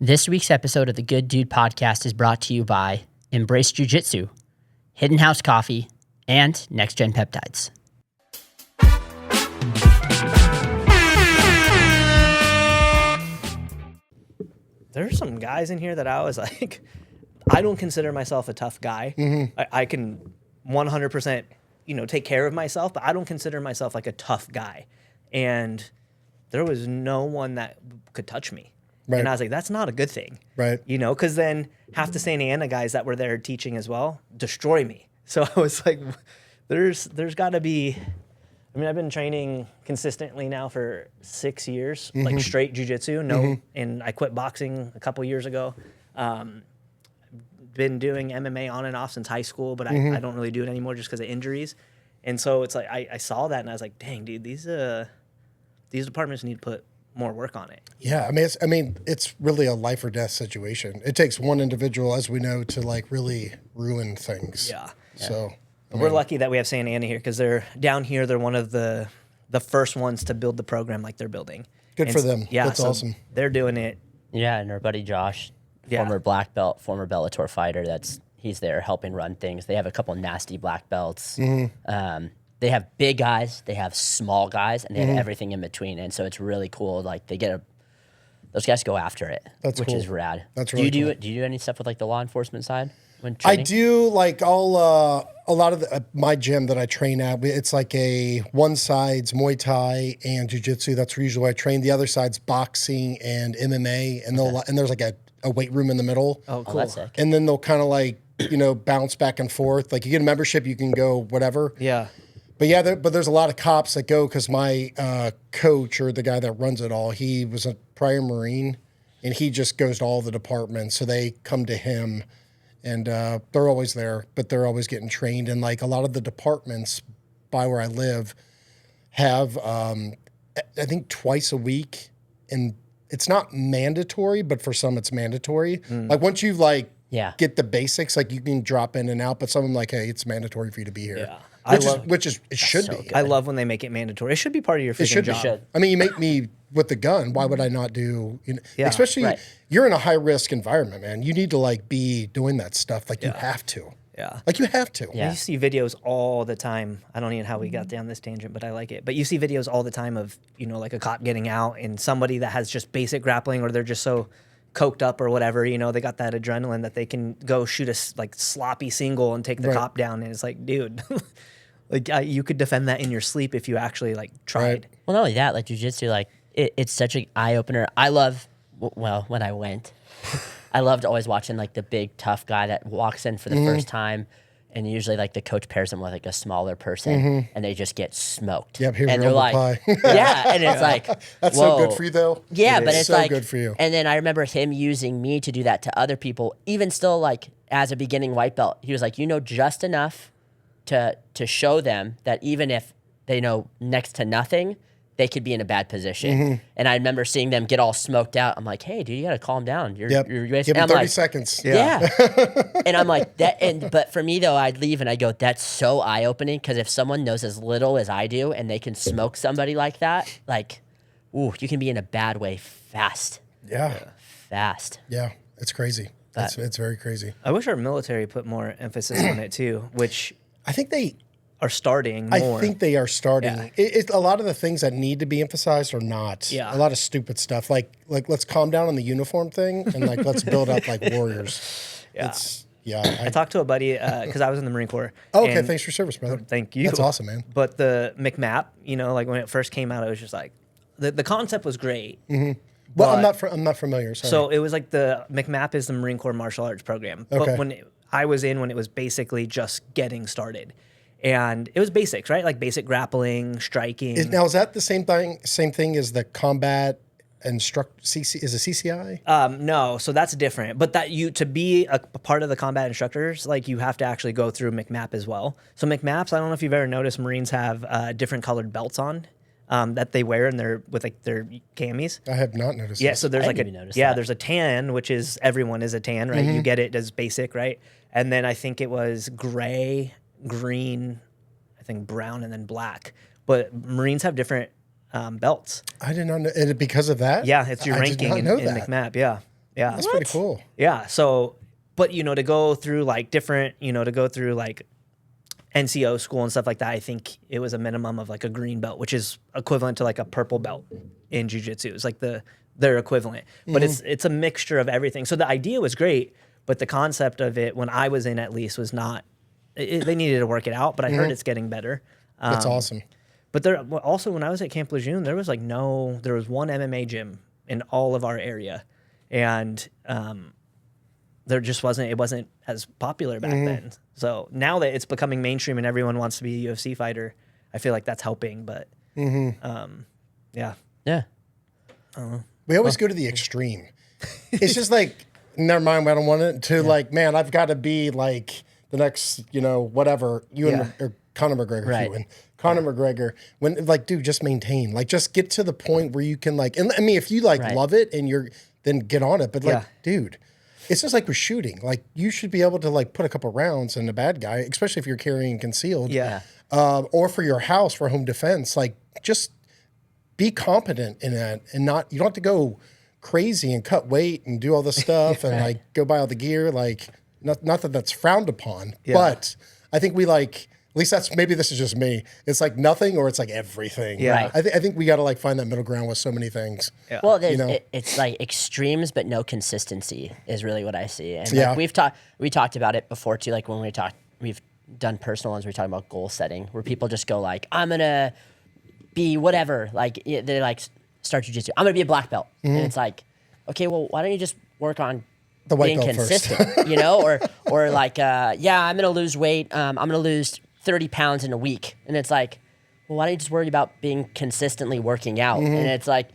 This week's episode of the Good Dude Podcast is brought to you by Embrace Jiu-Jitsu, Hidden House Coffee, and Next Gen Peptides. There's some guys in here that I was like, I don't consider myself a tough guy. Mm-hmm. I can 100%, take care of myself, but I don't consider myself like a tough guy. And there was no one that could touch me. Right. And I was like, that's not a good thing. Right. Because then half the Santa Ana guys that were there teaching as well destroy me. So I was like, there's got to be, I've been training consistently now for 6 years, like straight jiu-jitsu. And I quit boxing a couple years ago. Been doing MMA on and off since high school, but I don't really do it anymore just because of injuries. And so it's like, I saw that and I was like, dang, dude, these departments need to put more work on it. Yeah, it's really a life or death situation. It takes one individual, as we know, to like really ruin things. Yeah. So We're lucky that we have Santa Ana here because they're down here. They're one of the first ones to build the program like they're building. Good for them. Yeah, That's awesome. They're doing it. Yeah, and our buddy Josh, former black belt, former Bellator fighter, he's there helping run things. They have a couple nasty black belts. They have big guys, they have small guys, and they have everything in between. And so it's really cool. Like those guys go after it, That's which cool. is rad. That's really do cool. Do you do any stuff with like the law enforcement side when I training? do like all a lot of my gym that I train at. It's like one side's Muay Thai and Jiu-Jitsu. That's usually where I train. The other side's boxing and MMA, and there's like a weight room in the middle. Oh, cool. That's sick. And then they'll kind of like bounce back and forth. Like you get a membership, you can go whatever. Yeah. But yeah, but there's a lot of cops that go because my coach or the guy that runs it all, he was a prior Marine, and he just goes to all the departments. So they come to him, and they're always there, but they're always getting trained. And like a lot of the departments by where I live have, I think twice a week, and it's not mandatory, but for some it's mandatory. Like once you get the basics, like you can drop in and out, but some of them like, hey, it's mandatory for you to be here. Yeah. It should so be. good. I love when they make it mandatory. It should be part of your freaking job. should. I mean, you make me with the gun. Why would I not do? Yeah, especially right. You're in a high risk environment, man. You need to like be doing that stuff. Like you have to. Yeah. Like you have to. Yeah. You see videos all the time. I don't even know how we got down this tangent, but I like it. But you see videos all the time of, like a cop getting out and somebody that has just basic grappling, or they're just so coked up or whatever, they got that adrenaline that they can go shoot a sloppy single and take the cop down. And it's like, dude, you could defend that in your sleep if you actually tried. Right. Well, not only that, like jiu-jitsu, it's such an eye-opener. I love, when I went, I loved always watching the big tough guy that walks in for the first time, and usually the coach pairs them with a smaller person, and they just get smoked. Yep, here's and your they're humble pie. yeah, and it's like, That's whoa. so good for you, though. Yeah, but it's so like good for you. And then I remember him using me to do that to other people, even still as a beginning white belt. He was like, just enough to show them that even if they know next to nothing, they could be in a bad position. And I remember seeing them get all smoked out. I'm like, hey, dude, you got to calm down. You're Give them 30 seconds. Yeah. And I'm like, but for me though, I'd leave and I go, that's so eye opening, because if someone knows as little as I do and they can smoke somebody like that, ooh, you can be in a bad way fast. Yeah. Fast. Yeah. It's crazy. It's very crazy. I wish our military put more emphasis on it too, which I think they are starting more. I think they are starting. Yeah. It's a lot of the things that need to be emphasized are not. Yeah. A lot of stupid stuff. Like let's calm down on the uniform thing and let's build up like warriors. Yeah. I talked to a buddy because I was in the Marine Corps. Oh, okay, thanks for your service, brother. Thank you. That's awesome, man. But the McMap, when it first came out, it was just the concept was great. Well, I'm not familiar. Sorry. So it was the McMap is the Marine Corps martial arts program. Okay. But when I was when it was basically just getting started. And it was basics, right? Like basic grappling, striking. Now, is that the same thing as the combat CC? Is it CCI? No, so that's different. But to be a part of the combat instructors, you have to actually go through McMap as well. So McMaps, I don't know if you've ever noticed, Marines have different colored belts on that they wear with their camis. I have not noticed. Yeah, this. so there's that. there's a tan, which is everyone is a tan, right? You get it as basic, right? And then I think it was gray, green, I think brown, and then black. But Marines have different belts. I did not know. And because of that? Yeah, it's your I ranking did not in know that. McMap. Yeah. Yeah. That's pretty cool. Yeah. So, but to go through like different, to go through like NCO school and stuff like that, I think it was a minimum of like a green belt, which is equivalent to like a purple belt in jiu-jitsu. It's like their equivalent, but it's a mixture of everything. So the idea was great, but the concept of it, when I was in at least, was not. They needed to work it out, but I heard it's getting better. That's awesome. But also when I was at Camp Lejeune, there was one MMA gym in all of our area, and there just wasn't. It wasn't as popular back then. So now that it's becoming mainstream and everyone wants to be a UFC fighter, I feel like that's helping. But yeah. We always go to the extreme. It's just like, never mind, I don't want it to like, man, I've got to be like the next, whatever, or Conor McGregor, Right. Conor McGregor, when like, dude, just maintain, like, just get to the point where you can like, and I mean, if you like love it and then get on it, but like, dude, it's just like with shooting, like you should be able to like put a couple rounds in the bad guy, especially if you're carrying concealed, or for your house for home defense, like just be competent in that, and you don't have to go crazy and cut weight and do all this stuff and like go buy all the gear, like not that that's frowned upon, but I think we like, at least maybe this is just me. It's like nothing or it's like everything. Yeah. I think we got to like find that middle ground with so many things. Yeah. Well, it's like extremes, but no consistency is really what I see. And like we talked about it before too. Like when we've done personal ones, we're talking about goal setting, where people just go like, I'm gonna be whatever. Like they like start jiu-jitsu. I'm gonna be a black belt, and it's like, okay, well, why don't you just work on The white being belt consistent, first. or like, I'm gonna lose weight. I'm gonna lose 30 pounds in a week. And it's like, well, why don't you just worry about being consistently working out? And it's like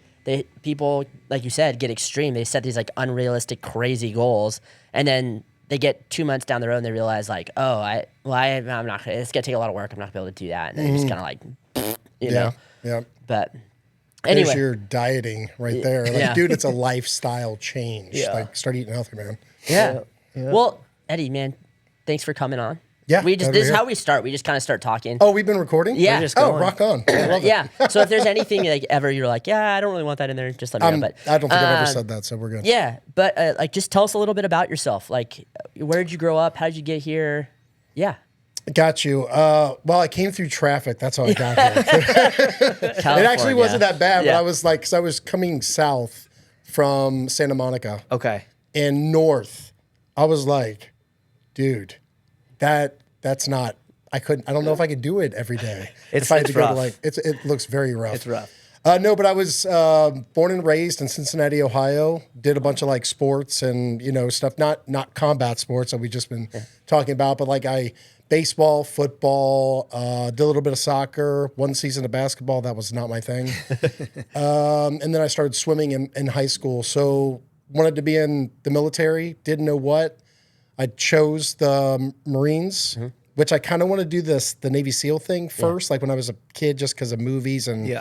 people, like you said, get extreme. They set these like unrealistic, crazy goals. And then they get 2 months down the road and they realize like, I'm not, it's going to take a lot of work. I'm not going to be able to do that. And then you're just kind of like, you know, but There's anyway. your dieting right there. Like, dude, it's a lifestyle change. Yeah. Like, start eating healthy, man. Yeah. Well, Eddie, man, thanks for coming on. Yeah, this is here. how we start. We just kind of start talking. Oh, we've been recording? Yeah. just Oh, going. rock on. I love it. Yeah. So if there's anything like ever you're like, I don't really want that in there, just let me know. But I don't think I've ever said that, so we're good. yeah, but like just tell us a little bit about yourself. Like, where did you grow up? How did you get here? Yeah. Got you. Well, I came through traffic. That's how I got here. It actually wasn't that bad, but I was like, because I was coming south from Santa Monica Okay. and north. I was like, dude, that's not. I don't know if I could do it every day. It's if I had to go to rough. like, it looks very rough. It's rough. No, but I was born and raised in Cincinnati, Ohio. Did a bunch of like sports and stuff, not combat sports that we've just been talking about, but like baseball, football, did a little bit of soccer, one season of basketball. That was not my thing. And then I started swimming in high school. So wanted to be in the military, didn't know what. I chose the Marines, which I kind of want to do the Navy SEAL thing first, like when I was a kid, just because of movies and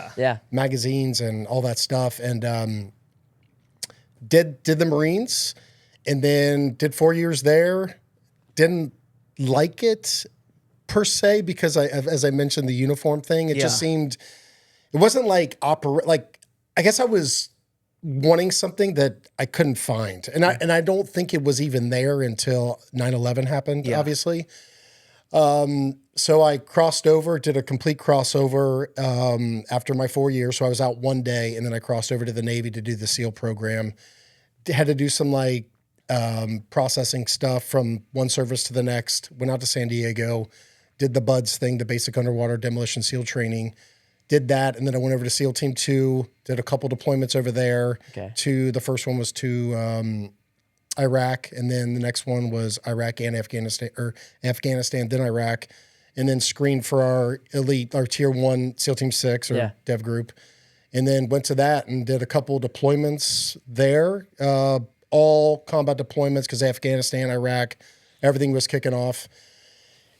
magazines and all that stuff. And did the Marines, and then did 4 years there. Didn't like it per se because as I mentioned, the uniform thing, it just seemed, it wasn't like I guess I was wanting something that I couldn't find. And I don't think it was even there until 9/11 happened, obviously. So I crossed over, did a complete crossover after my 4 years. So I was out one day, and then I crossed over to the Navy to do the SEAL program. Had to do some like processing stuff from one service to the next. Went out to San Diego, did the BUDS thing, the basic underwater demolition SEAL training. Did that, and then I went over to SEAL Team 2, did a couple deployments over there. The first one was to Iraq, and then the next one was Iraq and Afghanistan, then Iraq, and then screened for our Tier 1 SEAL Team 6 or Dev Group, and then went to that and did a couple deployments there, all combat deployments because Afghanistan, Iraq, everything was kicking off.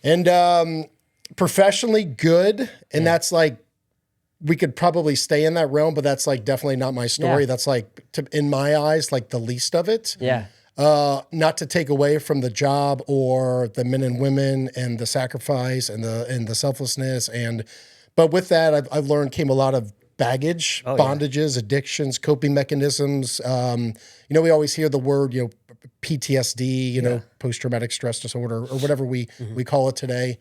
And professionally good, and that's like, we could probably stay in that realm, but that's like definitely not my story. That's like, in my eyes, like the least of it. Not to take away from the job or the men and women and the sacrifice and the selflessness, but with that, I've learned came a lot of baggage, Oh, yeah. bondages, addictions, coping mechanisms. We always hear the word, PTSD, post-traumatic stress disorder, or whatever we call it today.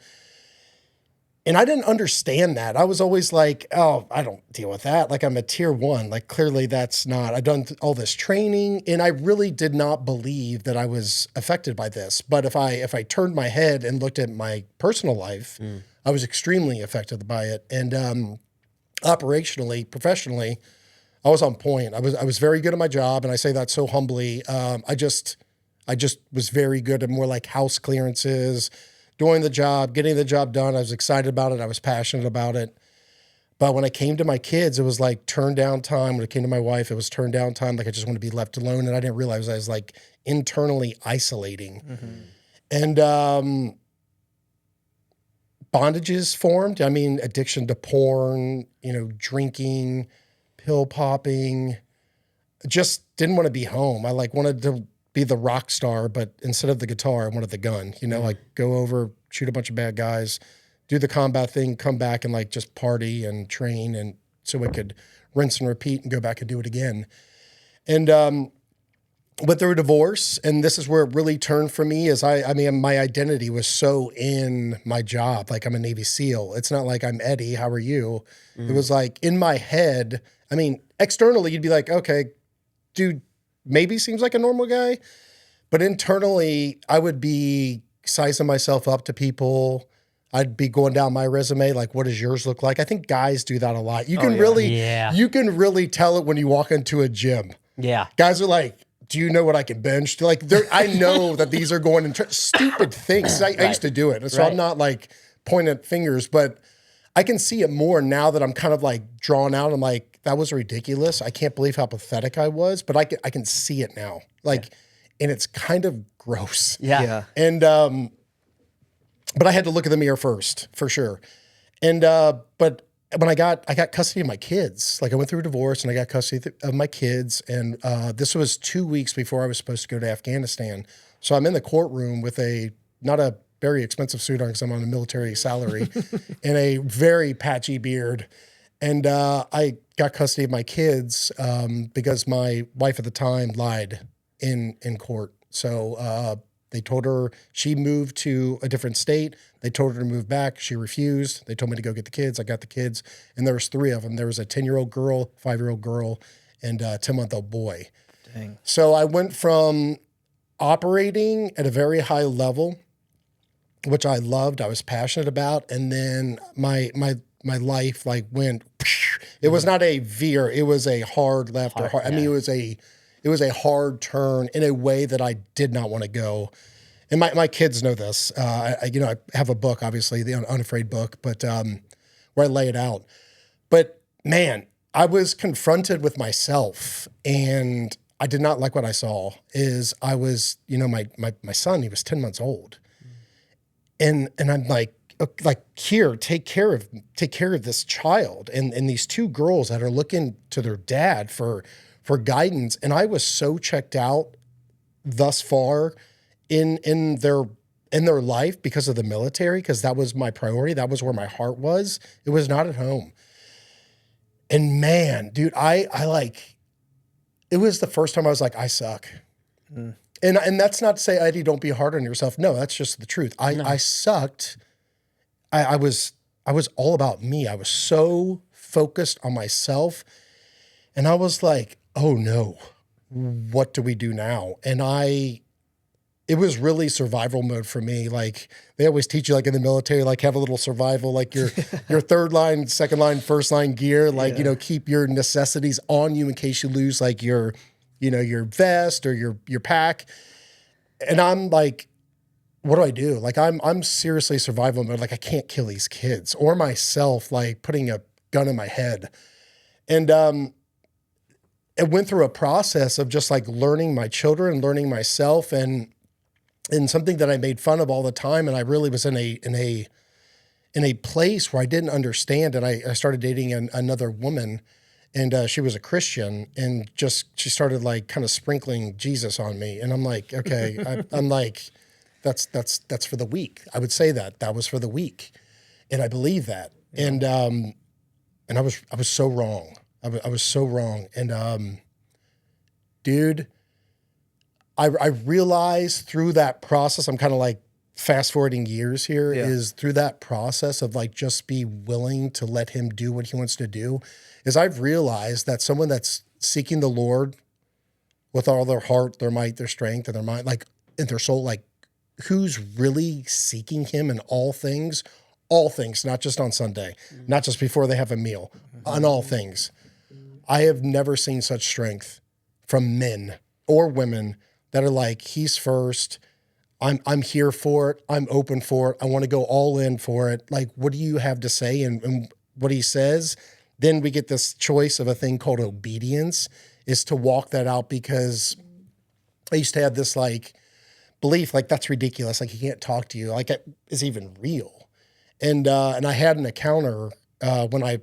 And I didn't understand that. I was always like, oh, I don't deal with that. Like, I'm a tier 1. Like, clearly that's not. I've done all this training, and I really did not believe that I was affected by this. But if I turned my head and looked at my personal life, I was extremely affected by it. And operationally, professionally, I was on point. I was very good at my job, and I say that so humbly. I just was very good at more like house clearances, doing the job, getting the job done. I was excited about it. I was passionate about it. But when it came to my kids, it was like turn down time. When it came to my wife, it was turn down time. Like, I just want to be left alone. And I didn't realize I was like internally isolating. And bondages formed. I mean, addiction to porn, drinking, pill popping. Just didn't want to be home. I wanted to be the rock star, but instead of the guitar, I wanted the gun. Like, go over, shoot a bunch of bad guys, do the combat thing, come back and just party and train, and so I could rinse and repeat and go back and do it again. And went through a divorce, and this is where it really turned for me. Is my identity was so in my job. Like, I'm a Navy SEAL. It's not like I'm Eddie. How are you? It was like in my head. I mean, externally, you'd be like, okay, dude, maybe seems like a normal guy, but internally I would be sizing myself up to people. I'd be going down my resume, like, what does yours look like? I think guys do that a lot. You can you can really tell it when you walk into a gym. Yeah. Guys are like, do you know what I can bench? Like, I know that these are going into stupid things. I used to do it. So I'm not like pointing fingers, but I can see it more now that I'm kind of like drawn out. I'm like, that was ridiculous. I can't believe how pathetic I was, but I can see it now. Like, and it's kind of gross. Yeah. And, but I had to look in the mirror first, for sure. And, but when I got custody of my kids, like, I went through a divorce and I got custody of my kids. And, this was 2 weeks before I was supposed to go to Afghanistan. So I'm in the courtroom with not a very expensive suit on because I'm on a military salary and a very patchy beard. And I got custody of my kids because my wife at the time lied in court. So they told her she moved to a different state. They told her to move back. She refused. They told me to go get the kids. I got the kids. And there was 3 of them. There was a 10-year-old girl, 5-year-old girl, and a 10-month-old boy. Dang. So I went from operating at a very high level, which I loved, I was passionate about, and then my life went. It was not a veer; it was a hard left or hard. I mean, it was a hard turn in a way that I did not want to go. And my kids know this. I have a book, obviously, the Unafraid Book, but where I lay it out. But man, I was confronted with myself, and I did not like what I saw. I was, my son, he was 10 months old. And I'm like, here, take care of this child and these 2 girls that are looking to their dad for guidance. And I was so checked out thus far in their life because of the military, because that was my priority. That was where my heart was. It was not at home. And man, dude, I it was the first time I was like, I suck. Mm. And that's not to say, Eddie, don't be hard on yourself. No, that's just the truth. I sucked. I was all about me. I was so focused on myself. And I was like, oh no, what do we do now? And it was really survival mode for me. Like, they always teach you, like, in the military, like, have a little survival, like your third line, second line, first line gear, like, keep your necessities on you in case you lose, like, your vest or your pack. And I'm like, what do I do? Like, I'm seriously survival mode. Like, I can't kill these kids or myself, like putting a gun in my head. And it went through a process of just like learning my children, learning myself, and something that I made fun of all the time. And I really was in a place where I didn't understand. And I started dating another woman, and she was a Christian, and she started like kind of sprinkling Jesus on me. And I'm like, okay, I'm like, that's for the weak. I would say that was for the weak. And I believe that. Yeah. And I was so wrong. I was so wrong. And dude, I realized through that process, I'm kind of like fast forwarding years here, is through that process of like just be willing to let him do what he wants to do, is I've realized that someone that's seeking the Lord with all their heart, their might, their strength, and their mind, like in their soul, like who's really seeking him in all things, not just on Sunday, not just before they have a meal, on all things. I have never seen such strength from men or women that are like, he's first. I'm here for it. I'm open for it. I want to go all in for it. Like, what do you have to say? And what he says, then we get this choice of a thing called obedience, is to walk that out, because I used to have this like belief, like that's ridiculous. Like he can't talk to you. Like it is even real. And I had an encounter when I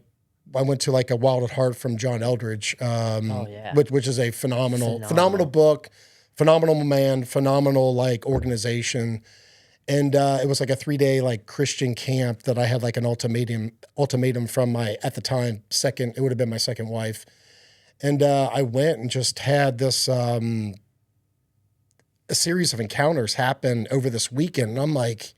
went to like a Wild at Heart from John Eldridge, which is a phenomenal book, phenomenal man, phenomenal like organization. And it was like a 3-day like Christian camp that I had like an ultimatum from my, at the time, it would have been my second wife. And I went and just had this a series of encounters happen over this weekend. And I'm like,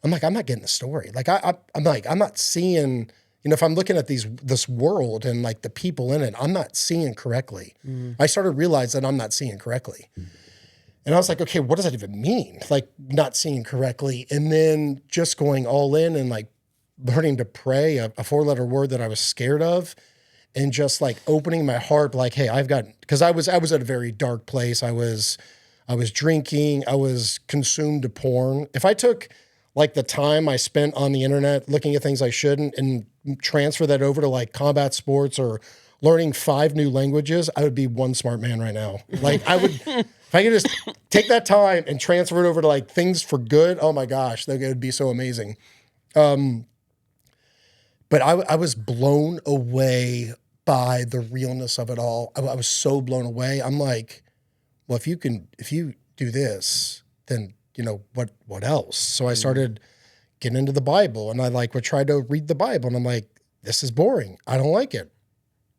I'm not getting the story. Like I'm not seeing, if I'm looking at this world and like the people in it, I'm not seeing correctly. I started to realize that I'm not seeing correctly. And I was like, okay, what does that even mean? Like not seeing correctly. And then just going all in and like learning to pray, a 4-letter word that I was scared of, and just like opening my heart, like, hey, because I was at a very dark place. I was drinking, I was consumed to porn. If I took like the time I spent on the internet looking at things I shouldn't and transfer that over to like combat sports or learning 5 new languages, I would be one smart man right now. Like I would, if I could just take that time and transfer it over to like things for good, oh my gosh, that would be so amazing. But I was blown away by the realness of it all. I was so blown away. I'm like, well, if you do this, then what else? So I started getting into the Bible, and I would try to read the Bible, and I'm like, this is boring. I don't like it.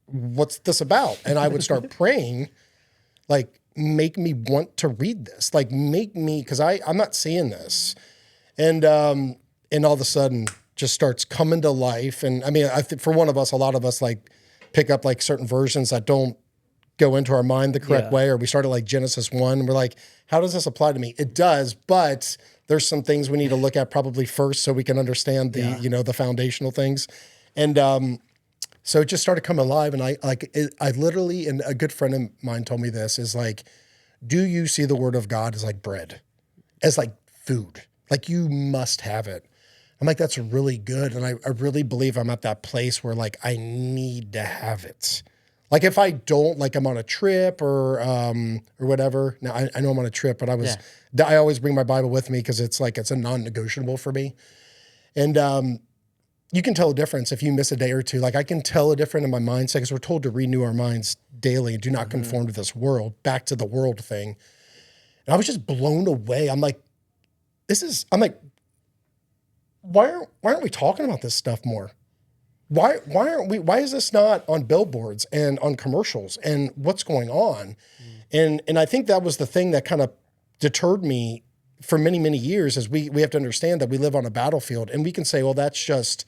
What's this about? And I would start praying, like, make me want to read this. Like, make me, because I'm not seeing this. And all of a sudden just starts coming to life. And I mean, I think for a lot of us like pick up like certain versions that don't go into our mind the correct way, or we started like Genesis 1 and we're like, how does this apply to me? It does, but there's some things we need to look at probably first so we can understand the the foundational things. And so it just started coming alive, and I literally, and a good friend of mine told me this, is like, do you see the word of God as like bread, as like food? Like you must have it. I'm like, that's really good. And I really believe I'm at that place where like I need to have it. Like if I don't, like I'm on a trip or whatever. Now I know I'm on a trip, but I always bring my Bible with me because it's a non-negotiable for me. And you can tell a difference if you miss a day or two. Like I can tell a difference in my mindset because we're told to renew our minds daily and do not conform to this world, back to the world thing. And I was just blown away. I'm like, why aren't we talking about this stuff more? Why is this not on billboards and on commercials, and what's going on? And I think that was the thing that kind of deterred me for many, many years, is we have to understand that we live on a battlefield, and we can say, well, that's just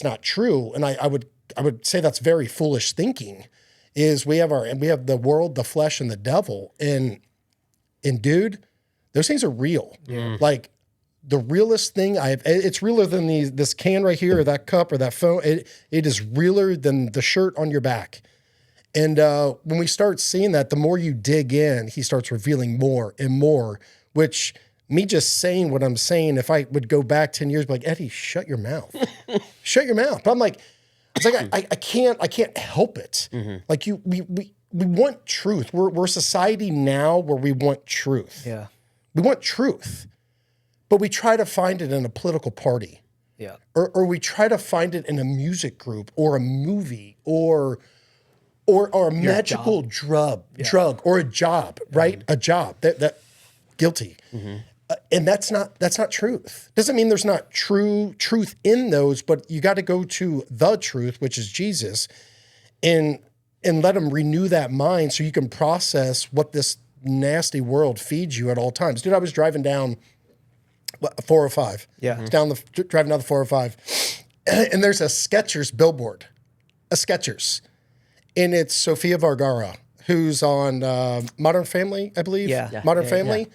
not true. And I would say that's very foolish thinking. Is we have the world, the flesh, and the devil. And dude, those things are real. Yeah. Like the realest thing it's realer than this can right here, or that cup, or that phone. It is realer than the shirt on your back. And when we start seeing that, the more you dig in, he starts revealing more and more, which me just saying what I'm saying, if I would go back 10 years, be like, Eddie, shut your mouth. Shut your mouth. But I'm like, it's like, I can't help it. Mm-hmm. Like we want truth. We're a society now where we want truth. Yeah. We want truth, but we try to find it in a political party. Yeah. Or we try to find it in a music group or a movie or a magical drug or a job, right? A job that guilty. Mm-hmm. And that's not truth. Doesn't mean there's not truth in those, but you got to go to the truth, which is Jesus, and let him renew that mind so you can process what this nasty world feeds you at all times. Dude, I was driving down 405. Yeah. Driving down the 405, and there's a Skechers billboard, and it's Sofia Vergara, who's on Modern Family, I believe. Yeah. Modern Family.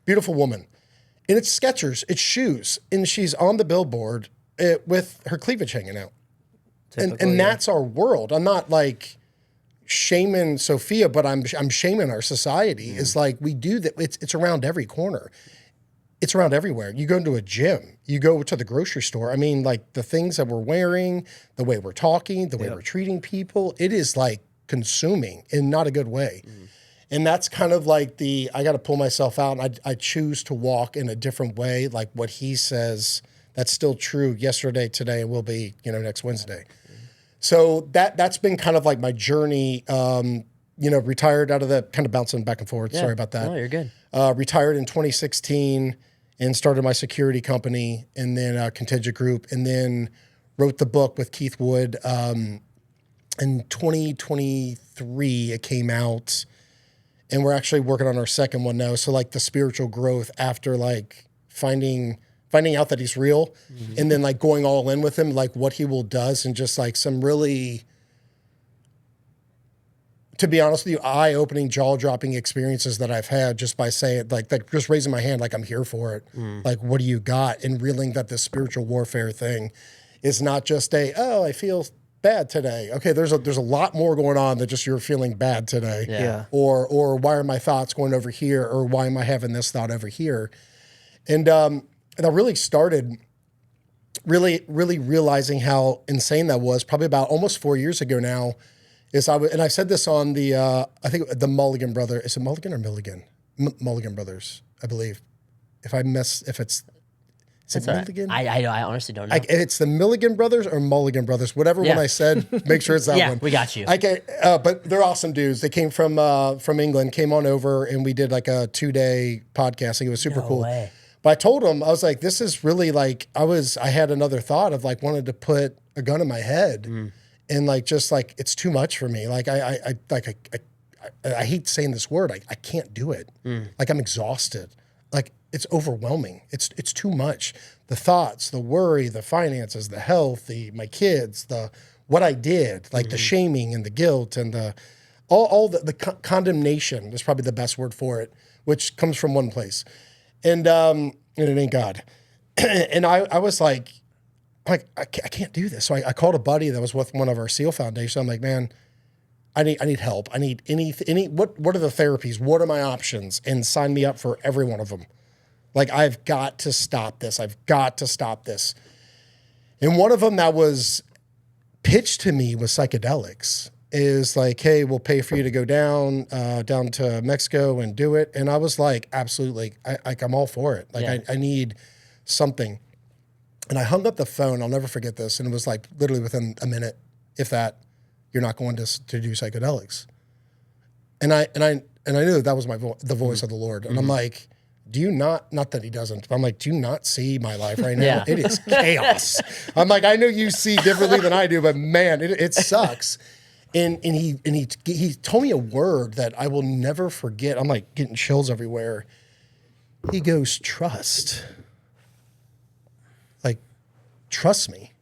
Beautiful woman. And it's Skechers, it's shoes. And she's on the billboard with her cleavage hanging out. And that's our world. I'm not like shaming Sophia, but I'm shaming our society. It's like we do that. It's around every corner. It's around everywhere. You go into a gym, you go to the grocery store. I mean, like the things that we're wearing, the way we're talking, the way we're treating people, it is like consuming in not a good way. And that's kind of like I got to pull myself out, and I choose to walk in a different way. Like what he says, that's still true yesterday, today, and will be, next Wednesday. So that's been kind of like my journey, retired out of the, kind of bouncing back and forth. Sorry about that. No, you're good. Retired in 2016 and started my security company and then a contingent group, and then wrote the book with Keith Wood. In 2023, it came out. And we're actually working on our second one now. So like the spiritual growth after like finding out that he's real, and then like going all in with him, like what he will does, and just like some really, to be honest with you, eye-opening, jaw-dropping experiences that I've had just by saying like just raising my hand, like I'm here for it. Like, what do you got? And realizing that this spiritual warfare thing is not just I feel bad today. Okay, there's a lot more going on than just you're feeling bad today. Yeah. Or why are my thoughts going over here? Or why am I having this thought over here? And I really started really realizing how insane that was probably about almost 4 years ago now. And I said this on the I think the Mulligan brother. Is it Mulligan or Milligan? Mulligan brothers, I believe. Is it Milligan? I honestly don't know. It's the Milligan brothers or Mulligan brothers, whatever one I said. Make sure it's that one. Yeah, we got you. But they're awesome dudes. They came from England, came on over, and we did like a 2-day podcasting. It was super cool. Way. But I told them, I was like, this is really like I had another thought of like wanted to put a gun in my head, and like just like it's too much for me. Like I hate saying this word. I can't do it. Like I'm exhausted. Like it's overwhelming. It's too much. The thoughts, the worry, the finances, the health, my kids, what I did, like the shaming and the guilt and all the condemnation is probably the best word for it, which comes from one place. And it ain't God. And I was like, I can't do this. So I called a buddy that was with one of our SEAL foundations. I'm like, man, I need help. I need what are the therapies? What are my options? And sign me up for every one of them. Like, I've got to stop this. I've got to stop this. And one of them that was pitched to me was psychedelics. Is like, hey, we'll pay for you to go down to Mexico and do it. And I was like, absolutely. I'm all for it. Like, I need something. And I hung up the phone. I'll never forget this. And it was like literally within a minute, if that, you're not going to do psychedelics. And I knew that was the voice of the Lord. And I'm like, do you not that he doesn't, I'm like, do you not see my life right now? Yeah. It is chaos. I'm like, I know you see differently than I do, but man, it sucks. And he told me a word that I will never forget. I'm like getting chills everywhere. He goes, trust. Like, trust me.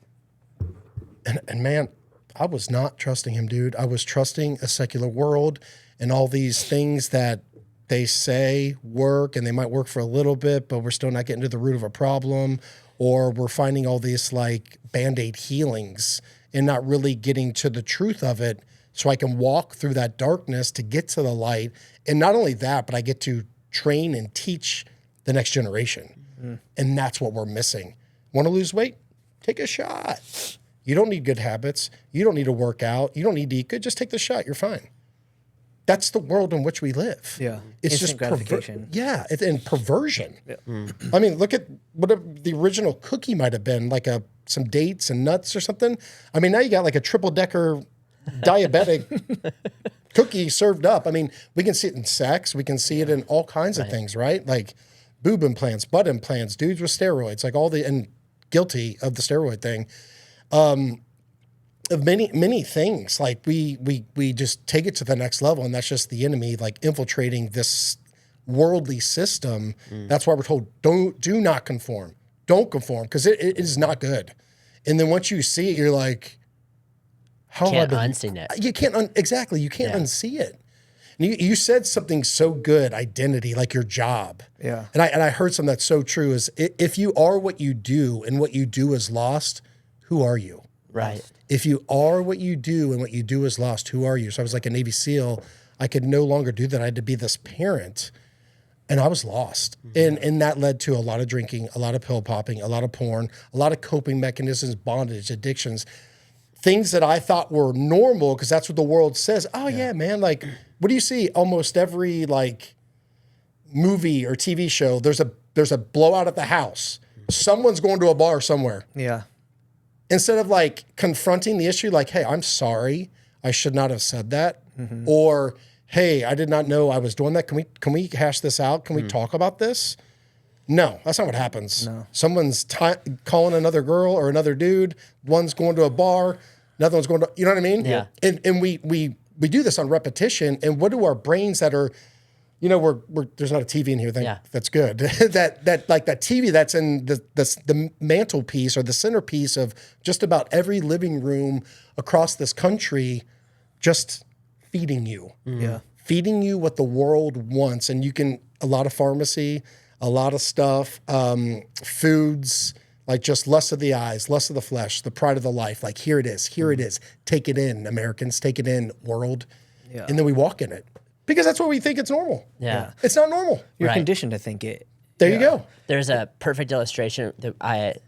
And man, I was not trusting him, dude. I was trusting a secular world and all these things that they say work, and they might work for a little bit, but we're still not getting to the root of a problem, or we're finding all these like Band-Aid healings and not really getting to the truth of it, so I can walk through that darkness to get to the light. And not only that, but I get to train and teach the next generation. Mm-hmm. And that's what we're missing. Want to lose weight? Take a shot. You don't need good habits. You don't need to work out. You don't need to eat good. Just take the shot. You're fine. That's the world in which we live. Yeah. It's instant just gratification. And perversion. Yeah. I mean, look at what the original cookie might have been, like some dates and nuts or something. I mean, now you got like a triple-decker diabetic cookie served up. I mean, we can see it in sex. We can see it in all kinds of things, right? Like boob implants, butt implants, dudes with steroids, like and guilty of the steroid thing. Of many things, like we just take it to the next level, and that's just the enemy, like infiltrating this worldly system. That's why we're told do not conform, don't conform, because it is not good. And then once you see it, you're like, how Can't have I been? unseen it. You can't exactly. You can't unsee it. And you said something so good, identity, like your job. Yeah. And I heard something that's so true is if you are what you do and what you do is lost, who are you? Right. If you are what you do and what you do is lost, who are you? So I was like a Navy SEAL. I could no longer do that. I had to be this parent, and I was lost. And that led to a lot of drinking, a lot of pill popping, a lot of porn, a lot of coping mechanisms, bondage, addictions, things that I thought were normal because that's what the world says. Oh yeah, man. Like, what do you see? Almost every like movie or TV show, there's a blowout at the house. Someone's going to a bar somewhere. Yeah. Instead of like confronting the issue, like, hey, I'm sorry, I should not have said that. Or, hey, I did not know I was doing that. Can we hash this out? Can we talk about this? No, that's not what happens. No. Someone's calling another girl or another dude. One's going to a bar. Another one's going to, you know what I mean? Yeah. And we do this on repetition. And what do our brains that are, you know, we're there's not a TV in here. That's good. that like that TV that's in the mantelpiece or the centerpiece of just about every living room across this country, just feeding you. Yeah. Feeding you what the world wants. And you can, a lot of pharmacy, a lot of stuff, foods, like just lust of the eyes, lust of the flesh, the pride of the life. Like, here it is, take it in, Americans, take it in, world. Yeah. And then we walk in it. Because that's what we think it's normal. Yeah. It's not normal. You're Right. conditioned to think it. There you go. There's a perfect illustration that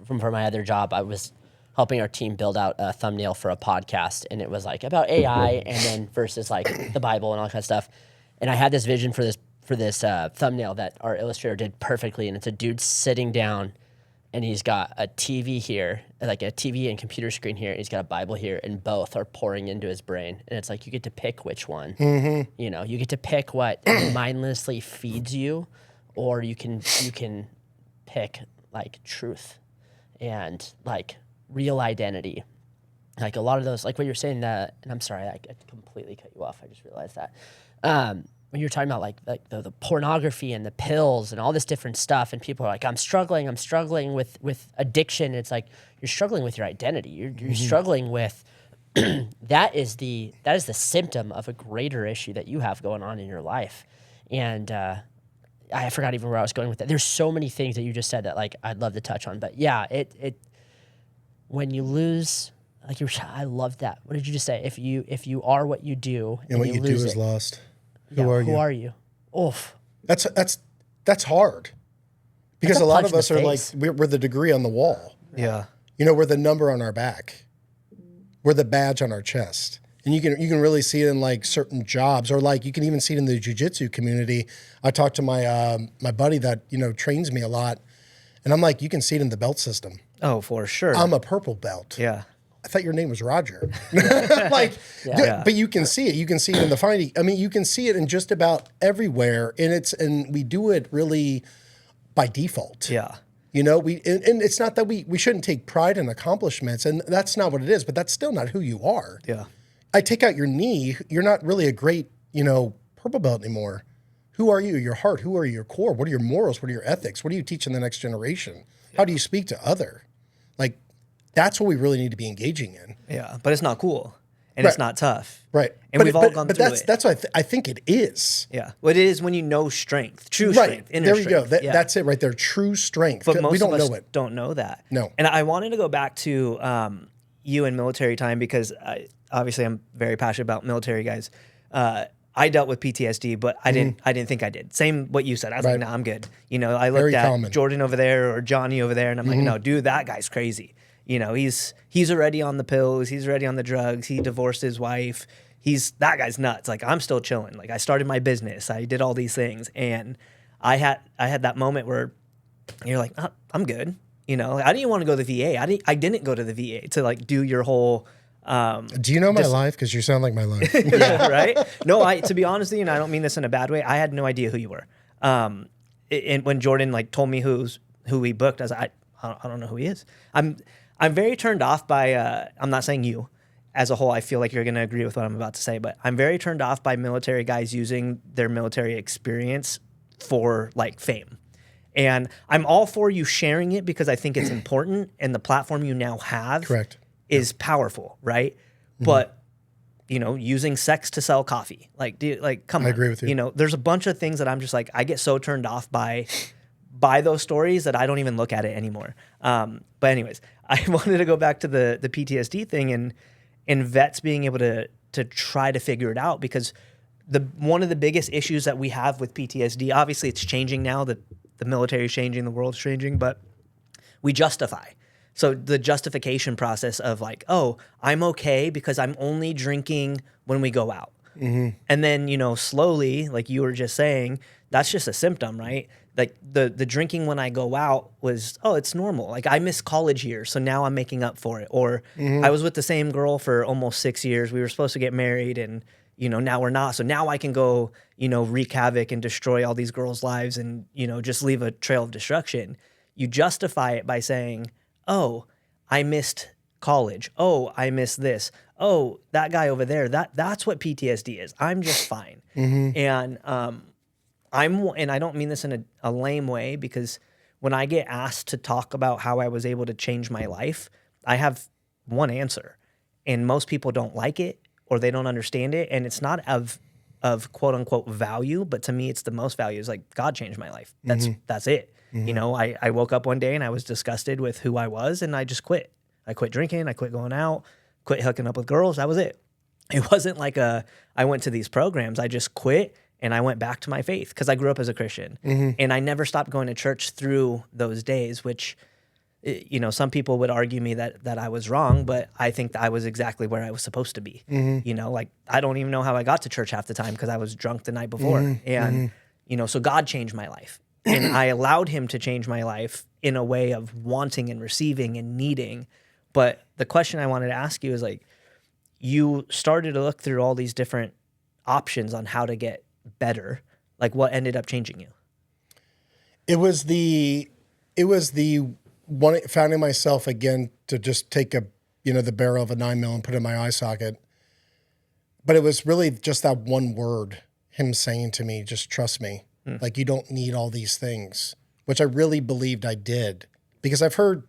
from my other job, I was helping our team build out a thumbnail for a podcast, and it was like about AI and then versus like the Bible and all that kind of stuff. And I had this vision for this thumbnail that our illustrator did perfectly, and it's a dude sitting down, and he's got a TV here, like a TV and computer screen here, and he's got a Bible here, and both are pouring into his brain. And it's like you get to pick which one. You know, you get to pick what mindlessly feeds you, or you can pick like truth and like real identity. Like a lot of those, like what you're saying that, and I'm sorry, I completely cut you off. I just realized that. When you're talking about like the pornography and the pills and all this different stuff, and people are like, I'm struggling with addiction. It's like you're struggling with your identity. You're struggling with that is the symptom of a greater issue that you have going on in your life. And I forgot even where I was going with that. There's so many things that you just said that like I'd love to touch on. But yeah, it when you lose, like I love that. What did you just say? If you are what you do And what you do lose is it, lost. yeah, Who who are are you? you? Oof. That's hard. Because That's a a lot punch of in us the are like, face. we're the degree on the wall. Yeah. You know, we're the number on our back. We're the badge on our chest. And you can really see it in like certain jobs, or like you can even see it in the jiu-jitsu community. I talked to my my buddy that, you know, trains me a lot. And I'm like, you can see it in the belt system. Oh, for sure. I'm a purple belt. Yeah. I thought your name was Roger. Like, but you can see it. You can see it in the fighting. I mean, you can see it in just about everywhere. And we do it really by default. Yeah. You know, and it's not that we shouldn't take pride in accomplishments, and that's not what it is, but that's still not who you are. Yeah. I take out your knee, you're not really a great, you know, purple belt anymore. Who are you? Your heart. Who are you? Your core? What are your morals? What are your ethics? What do you teach in the next generation? How do you speak to other? Like, that's what we really need to be engaging in. Yeah. But it's not cool. And it's not tough. Right. And we've all gone through that's, it. That's what I think it is. Yeah. What it is when you know strength, true Right. strength, inner There you go. strength. Yeah. That's it right there. True strength. But most we don't of us know it. don't know that. No. And I wanted to go back to you in military time because obviously I'm very passionate about military guys. I dealt with PTSD, but I didn't think I did. Same what you said. I was like, nah, I'm good. You know, I looked Very at common. Jordan over there or Johnny over there, and I'm like, no, dude, that guy's crazy. You know, he's already on the pills. He's already on the drugs. He divorced his wife. That guy's nuts. Like, I'm still chilling. Like, I started my business. I did all these things, and I had that moment where you're like, oh, I'm good. You know, I didn't want to go to the VA. I didn't go to the VA to like do your whole. Do you know my life? Because you sound like my life. Yeah, right. No, to be honest with you, and I don't mean this in a bad way. I had no idea who you were. and when Jordan like told me who he booked, I was like, I don't know who he is. I'm very turned off by, I'm not saying you as a whole, I feel like you're going to agree with what I'm about to say, but I'm very turned off by military guys using their military experience for like fame. And I'm all for you sharing it because I think it's important, and the platform you now have Correct. is powerful, right? Mm-hmm. But using sex to sell coffee, like, come on. I agree with you. There's a bunch of things that I'm just like, I get so turned off by those stories that I don't even look at it anymore. But anyways, I wanted to go back to the PTSD thing and vets being able to try to figure it out, because one of the biggest issues that we have with PTSD, obviously it's changing now, that the military is changing, the world's changing, but we justify. So the justification process of like, oh, I'm okay because I'm only drinking when we go out. Mm-hmm. And then, slowly, like you were just saying, that's just a symptom, right? Like the drinking when I go out was, oh, it's normal. Like I missed college years, so now I'm making up for it. Or I was with the same girl for almost 6 years. We were supposed to get married, and now we're not. So now I can go, wreak havoc and destroy all these girls' lives and, just leave a trail of destruction. You justify it by saying, oh, I missed college. Oh, I missed this. Oh, that guy over there. That's what PTSD is. I'm just fine. Mm-hmm. And and I don't mean this in a lame way, because when I get asked to talk about how I was able to change my life, I have one answer, and most people don't like it or they don't understand it. And it's not of quote unquote value, but to me, it's the most value. It's like, God changed my life. That's it. Mm-hmm. I woke up one day and I was disgusted with who I was, and I just quit. I quit drinking. I quit going out, quit hooking up with girls. That was it. It wasn't like I went to these programs. I just quit and I went back to my faith because I grew up as a Christian. Mm-hmm. And I never stopped going to church through those days, which, some people would argue me that I was wrong, but I think that I was exactly where I was supposed to be. Mm-hmm. Like I don't even know how I got to church half the time because I was drunk the night before. Mm-hmm. And, so God changed my life. And I allowed him to change my life in a way of wanting and receiving and needing. But the question I wanted to ask you is, like, you started to look through all these different options on how to get better. Like, what ended up changing you? It was the one, finding myself again to just take the barrel of a 9mm and put it in my eye socket. But it was really just that one word, him saying to me, just trust me. Like, you don't need all these things, which I really believed I did, because I've heard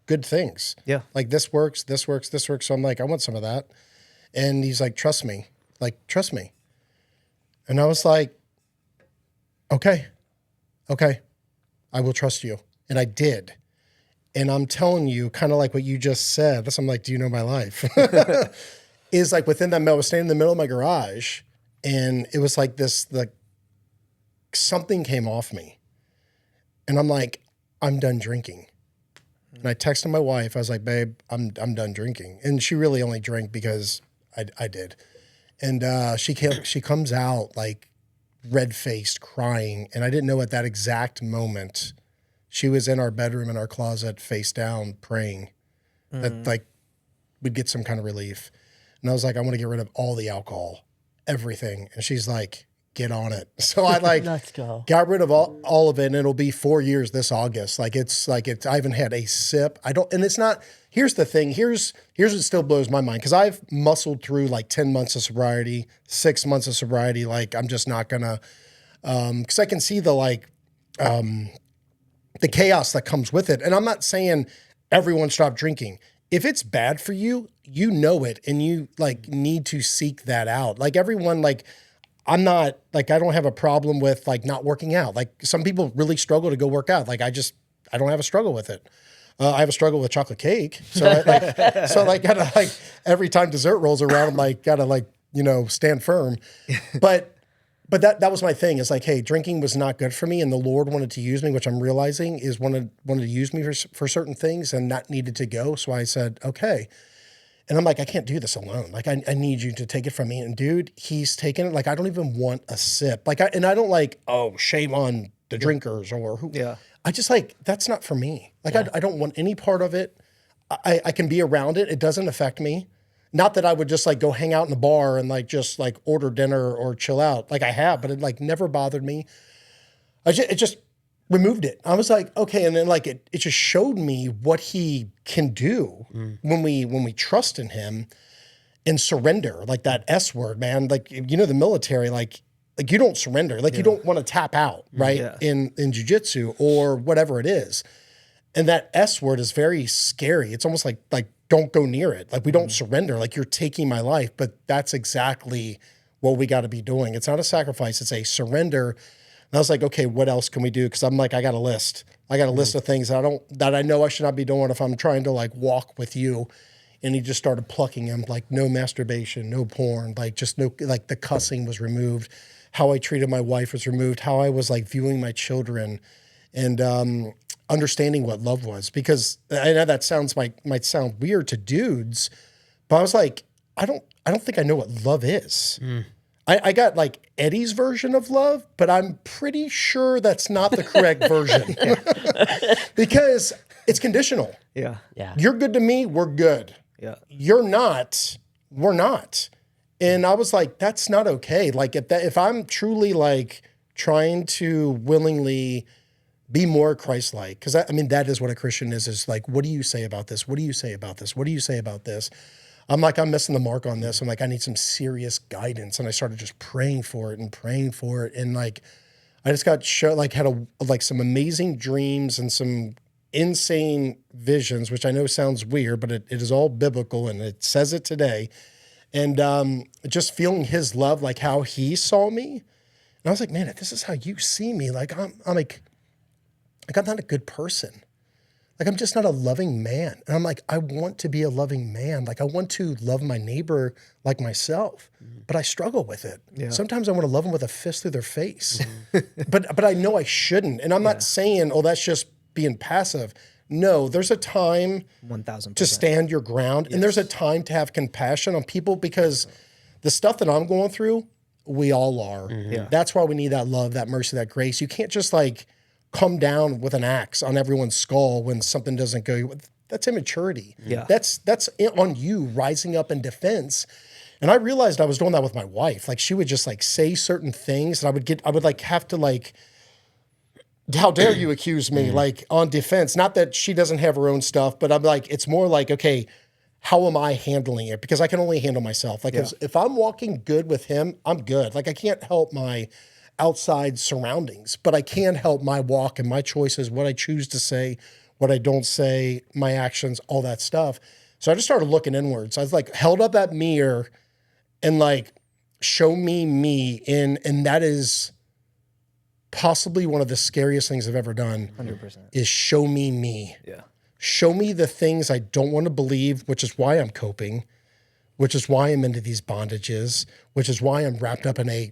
good things. Yeah. Like, this works, this works, this works. So I'm like, I want some of that. And he's like, trust me. Like, trust me. And I was like, okay, I will trust you. And I did. And I'm telling you, kind of like what you just said, that's, I'm like, do you know my life? Is like, within that moment, I was standing in the middle of my garage, and it was like this, like, something came off me. And I'm like, I'm done drinking. And I texted my wife. I was like, babe, I'm done drinking. And she really only drank because I did. And she comes out like red-faced, crying. And I didn't know at that exact moment she was in our bedroom, in our closet, face down, praying that like we'd get some kind of relief. And I was like, I want to get rid of all the alcohol, everything. And she's like, get on it. So I Let's go. got rid of all of it, and it'll be 4 years this August. I haven't had a sip. And it's not, here's the thing. Here's what still blows my mind. Cause I've muscled through like 10 months of sobriety, 6 months of sobriety. Like, I'm just not gonna, cause I can see the chaos that comes with it. And I'm not saying everyone stop drinking. If it's bad for you, you know it, and you like need to seek that out. Like, everyone, like, I'm not, like, I don't have a problem with like not working out. Like, some people really struggle to go work out. Like, I don't have a struggle with it. I have a struggle with chocolate cake. So I gotta, like, every time dessert rolls around, I'm like, gotta, like, stand firm. But that was my thing. It's like, hey, drinking was not good for me, and the Lord wanted to use me, which I'm realizing is wanted to use me for certain things, and that needed to go. So I said, okay. And I'm like, I can't do this alone. Like, I need you to take it from me. And dude, he's taken it. Like, I don't even want a sip. Like, I don't like, oh, shame on the drinkers or who. Yeah. I just like, that's not for me. Like, I don't want any part of it. I can be around it. It doesn't affect me. Not that I would just like go hang out in the bar and like just like order dinner or chill out. Like, I have, but it like never bothered me. It just removed it. I was like, okay. And then like, it just showed me what he can do when we trust in him and surrender, like that S word, man. Like, you know, the military, like you don't surrender, like you don't want to tap out, right? Yeah. In jiu-jitsu or whatever it is. And that S word is very scary. It's almost like don't go near it. Like we don't surrender, like you're taking my life, but that's exactly what we got to be doing. It's not a sacrifice, it's a surrender. And I was like, okay, what else can we do? Cause I'm like, I got a list. I got a list of things that I know I should not be doing if I'm trying to like walk with you. And he just started plucking him, like no masturbation, no porn, like just no, like the cussing was removed. How I treated my wife was removed. How I was like viewing my children and understanding what love was. Because I know that might sound weird to dudes, but I was like, I don't think I know what love is. I got like Eddie's version of love, but I'm pretty sure that's not the correct version because it's conditional. Yeah. Yeah. You're good to me, we're good. Yeah. You're not, we're not. And I was like, that's not okay. Like if I'm truly like trying to willingly be more Christ-like, because I mean, that is what a Christian is like, what do you say about this? What do you say about this? What do you say about this? I'm like, I'm missing the mark on this. I'm like, I need some serious guidance. And I started just praying for it. And like, I just got had some amazing dreams and some insane visions, which I know sounds weird, but it is all biblical and it says it today. And just feeling his love, like how he saw me. And I was like, man, if this is how you see me, like I'm like I'm not a good person. Like, I'm just not a loving man. And I'm like, I want to be a loving man. Like, I want to love my neighbor like myself, but I struggle with it. Yeah. Sometimes I want to love them with a fist through their face, but I know I shouldn't. And I'm not saying, oh, that's just being passive. No, there's a time 1,000% to stand your ground. And there's a time to have compassion on people because the stuff that I'm going through, we all are. Yeah. That's why we need that love, that mercy, that grace. You can't just like come down with an axe on everyone's skull when something doesn't go. That's immaturity. Yeah. That's on you rising up in defense. And I realized I was doing that with my wife. Like she would just like say certain things and I would like have to like, how dare you accuse me? Like on defense, not that she doesn't have her own stuff, but I'm like, it's more like, okay, how am I handling it? Because I can only handle myself. Like if I'm walking good with him, I'm good. Like I can't help my outside surroundings, but I can help my walk and my choices, what I choose to say, what I don't say, my actions, all that stuff. So I just started looking inwards. I was like, held up that mirror and like, show me. And that is possibly one of the scariest things I've ever done. 100%. Is show me. Yeah. Show me the things I don't want to believe, which is why I'm coping, which is why I'm into these bondages, which is why I'm wrapped up in a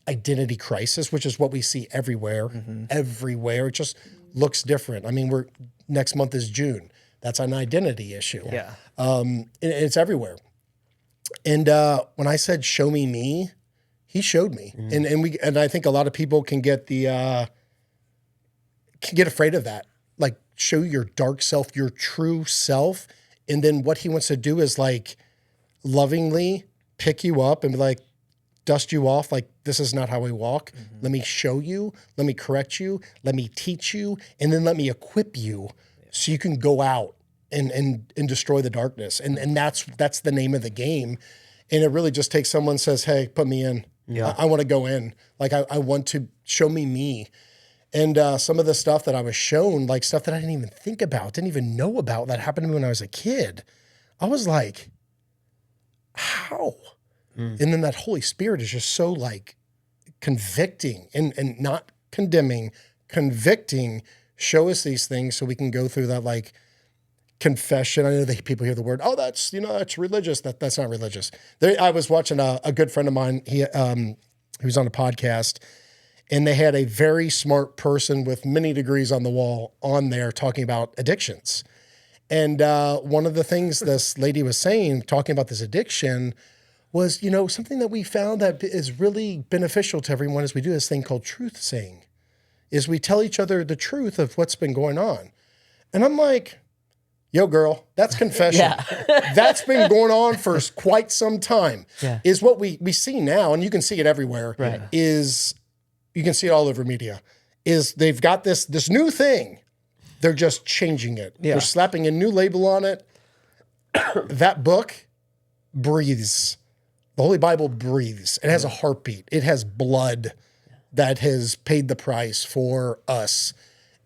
identity crisis, which is what we see everywhere. Everywhere. It just looks different. I mean, next month is June. That's an identity issue. Yeah. And it's everywhere. And when I said, show me, he showed me. And I think a lot of people can get afraid of that. Like show your dark self, your true self. And then what he wants to do is like lovingly pick you up and be like, dust you off. Like, this is not how we walk. Let me show you, let me correct you, let me teach you, and then let me equip you so you can go out and destroy the darkness. And that's the name of the game. And it really just takes someone says, hey, put me in. Yeah. I want to go in. Like, I want to show me. And some of the stuff that I was shown, like stuff that I didn't even think about, didn't even know about, that happened to me when I was a kid. I was like, how? And then that Holy Spirit is just so like convicting and not condemning, convicting, show us these things so we can go through that like confession. I know that people hear the word, oh, that's religious. That's not religious. I was watching a good friend of mine. He was on a podcast and they had a very smart person with many degrees on the wall on there talking about addictions. And one of the things this lady was saying, talking about this addiction, was, something that we found that is really beneficial to everyone is we do this thing called truth saying, is we tell each other the truth of what's been going on. And I'm like, yo, girl, that's confession. That's been going on for quite some time. Is what we see now, and you can see it everywhere, is you can see it all over media, is they've got this new thing. They're just changing it. Yeah. They're slapping a new label on it. That book breathes. The Holy Bible breathes. It has a heartbeat. It has blood that has paid the price for us.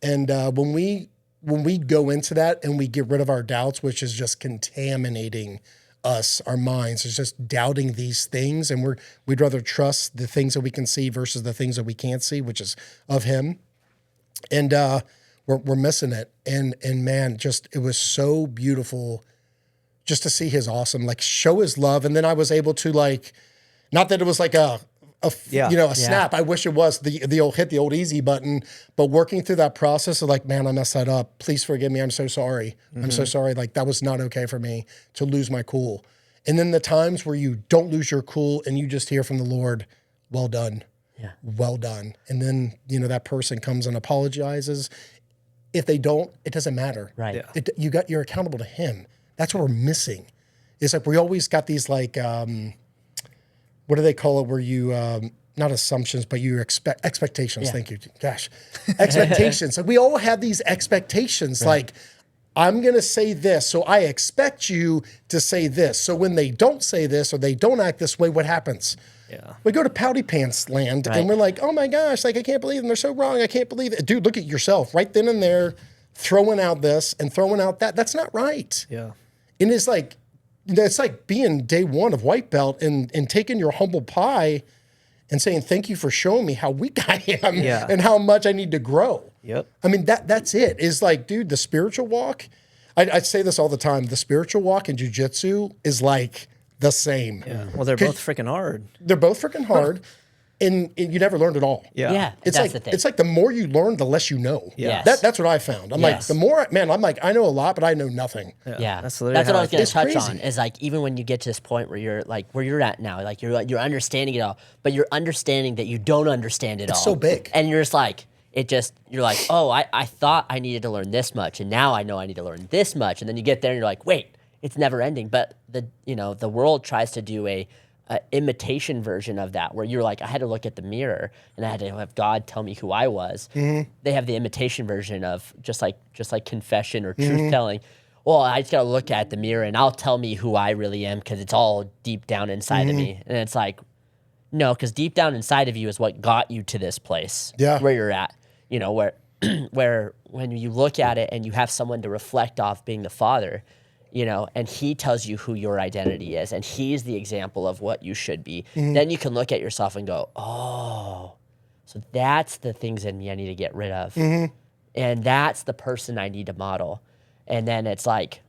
And when we go into that and we get rid of our doubts, which is just contaminating us, our minds, is just doubting these things, and we'd rather trust the things that we can see versus the things that we can't see, which is of Him. And we're missing it. And man, just it was so beautiful just to see His awesome, like show His love. And then I was able to like, not that it was like a snap. I wish it was the old hit the old easy button, but working through that process of like, man, I messed that up. Please forgive me. I'm so sorry. I'm so sorry. Like that was not okay for me to lose my cool. And then the times where you don't lose your cool and you just hear from the Lord, well done. Yeah. Well done. And then, that person comes and apologizes. If they don't, it doesn't matter. Right. Yeah. You're accountable to Him. That's what we're missing. It's like we always got these like, what do they call it? Where you, not assumptions, but you expect expectations. Yeah. Thank you. Gosh, expectations. Like we all have these expectations. Right. Like I'm going to say this, so I expect you to say this. So when they don't say this or they don't act this way, what happens? Yeah. We go to pouty pants land and we're like, oh my gosh, like I can't believe them. They're so wrong. I can't believe it. Dude, look at yourself right then and there, throwing out this and throwing out that. That's not right. Yeah. And it's like being day one of white belt and taking your humble pie and saying, thank you for showing me how weak I am and how much I need to grow. Yep. I mean, that's it. Is like, dude, the spiritual walk, I say this all the time. The spiritual walk in jiu-jitsu is like the same. Yeah. Well, they're both freaking hard. They're both freaking hard. And you never learned it all. Yeah. Yeah. It's that's like the thing. it's like the more you learn, the less you know. Yeah. Yes. That's what I found. I'm like, Yes. the more, man, I'm like, I know a lot, but I know nothing. Yeah, That's that's literally what how I was going to It's touch crazy. on. Is like even when you get to this point where you're like where you're at now, like you're understanding it all, but you're understanding that you don't understand it all. so big. and you're just like you're like, oh, I thought I needed to learn this much, and now I know I need to learn this much, and then you get there and you're like, wait, it's never ending. But the world tries to do a imitation version of that, where you're like, I had to look at the mirror and I had to have God tell me who I was. Mm-hmm. They have the imitation version of just like confession or truth telling. Well, I just gotta look at the mirror and I'll tell me who I really am because it's all deep down inside of me. And it's like, no, because deep down inside of you is what got you to this place where you're at. Where when you look at it and you have someone to reflect off being the Father, and He tells you who your identity is, and He's the example of what you should be, then you can look at yourself and go, oh, so that's the things in me I need to get rid of. And that's the person I need to model. And then it's like,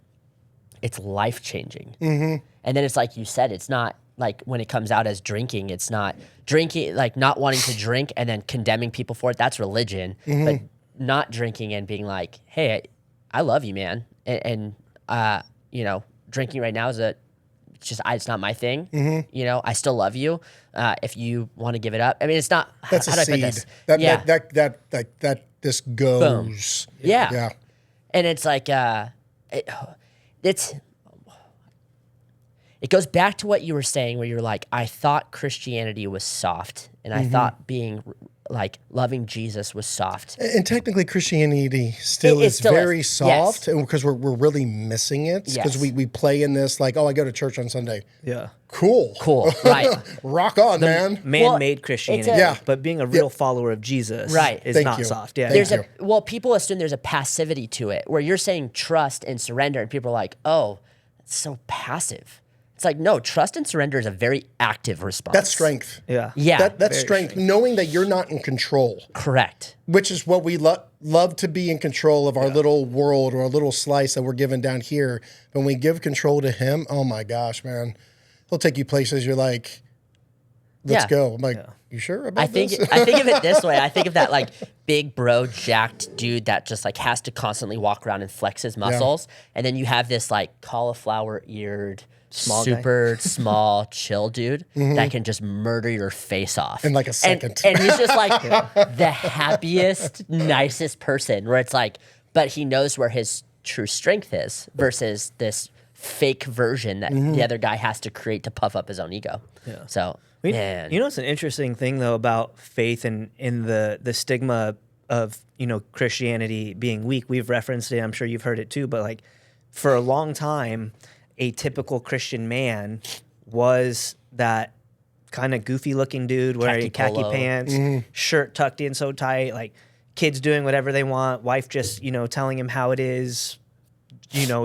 it's life-changing. And then it's like you said, it's not like when it comes out as drinking, it's not drinking, like not wanting to drink and then condemning people for it. That's religion. But not drinking and being like, hey, I love you, man. And drinking right now it's not my thing. I still love you. If you want to give it up, I mean, it's not. That's how a do I seed. put this? That this goes. Yeah. Yeah. And it's like, it goes back to what you were saying, where you're like, I thought Christianity was soft, and I thought being like loving Jesus was soft. And technically, Christianity still It is still very is. soft, because we're really missing it. Because Yes. we play in this like, oh, I go to church on Sunday. Yeah. Cool, Right. rock on, man. Man-made Christianity. Yeah. But being a real follower of Jesus Right. is Thank not you. soft. Yeah. Thank yeah. you. People assume there's a passivity to it, where you're saying trust and surrender, and people are like, oh, that's so passive. It's like, no, trust and surrender is a very active response. That's strength. Yeah. Yeah. That's Very strength, knowing that you're not in control, Correct. which is what we love to be in control of our little world or a little slice that we're given down here. When we give control to Him, oh my gosh, man, He'll take you places you're like, let's Yeah. go. I'm like, you sure about I think this? I think of it this way. I think of that like big bro jacked dude that just like has to constantly walk around and flex his muscles, and then you have this like cauliflower eared, Small guy. super small, chill dude that can just murder your face off In like a second. And he's just like the happiest, nicest person. Where it's like, but he knows where his true strength is versus this fake version that the other guy has to create to puff up his own ego. Yeah. So. Man. You know, it's an interesting thing though about faith and in the stigma Christianity being weak. We've referenced it. I'm sure you've heard it too. But like for a long time, a typical Christian man was that kind of goofy looking dude wearing khaki pants, shirt tucked in so tight, like kids doing whatever they want, wife just, telling him how it is,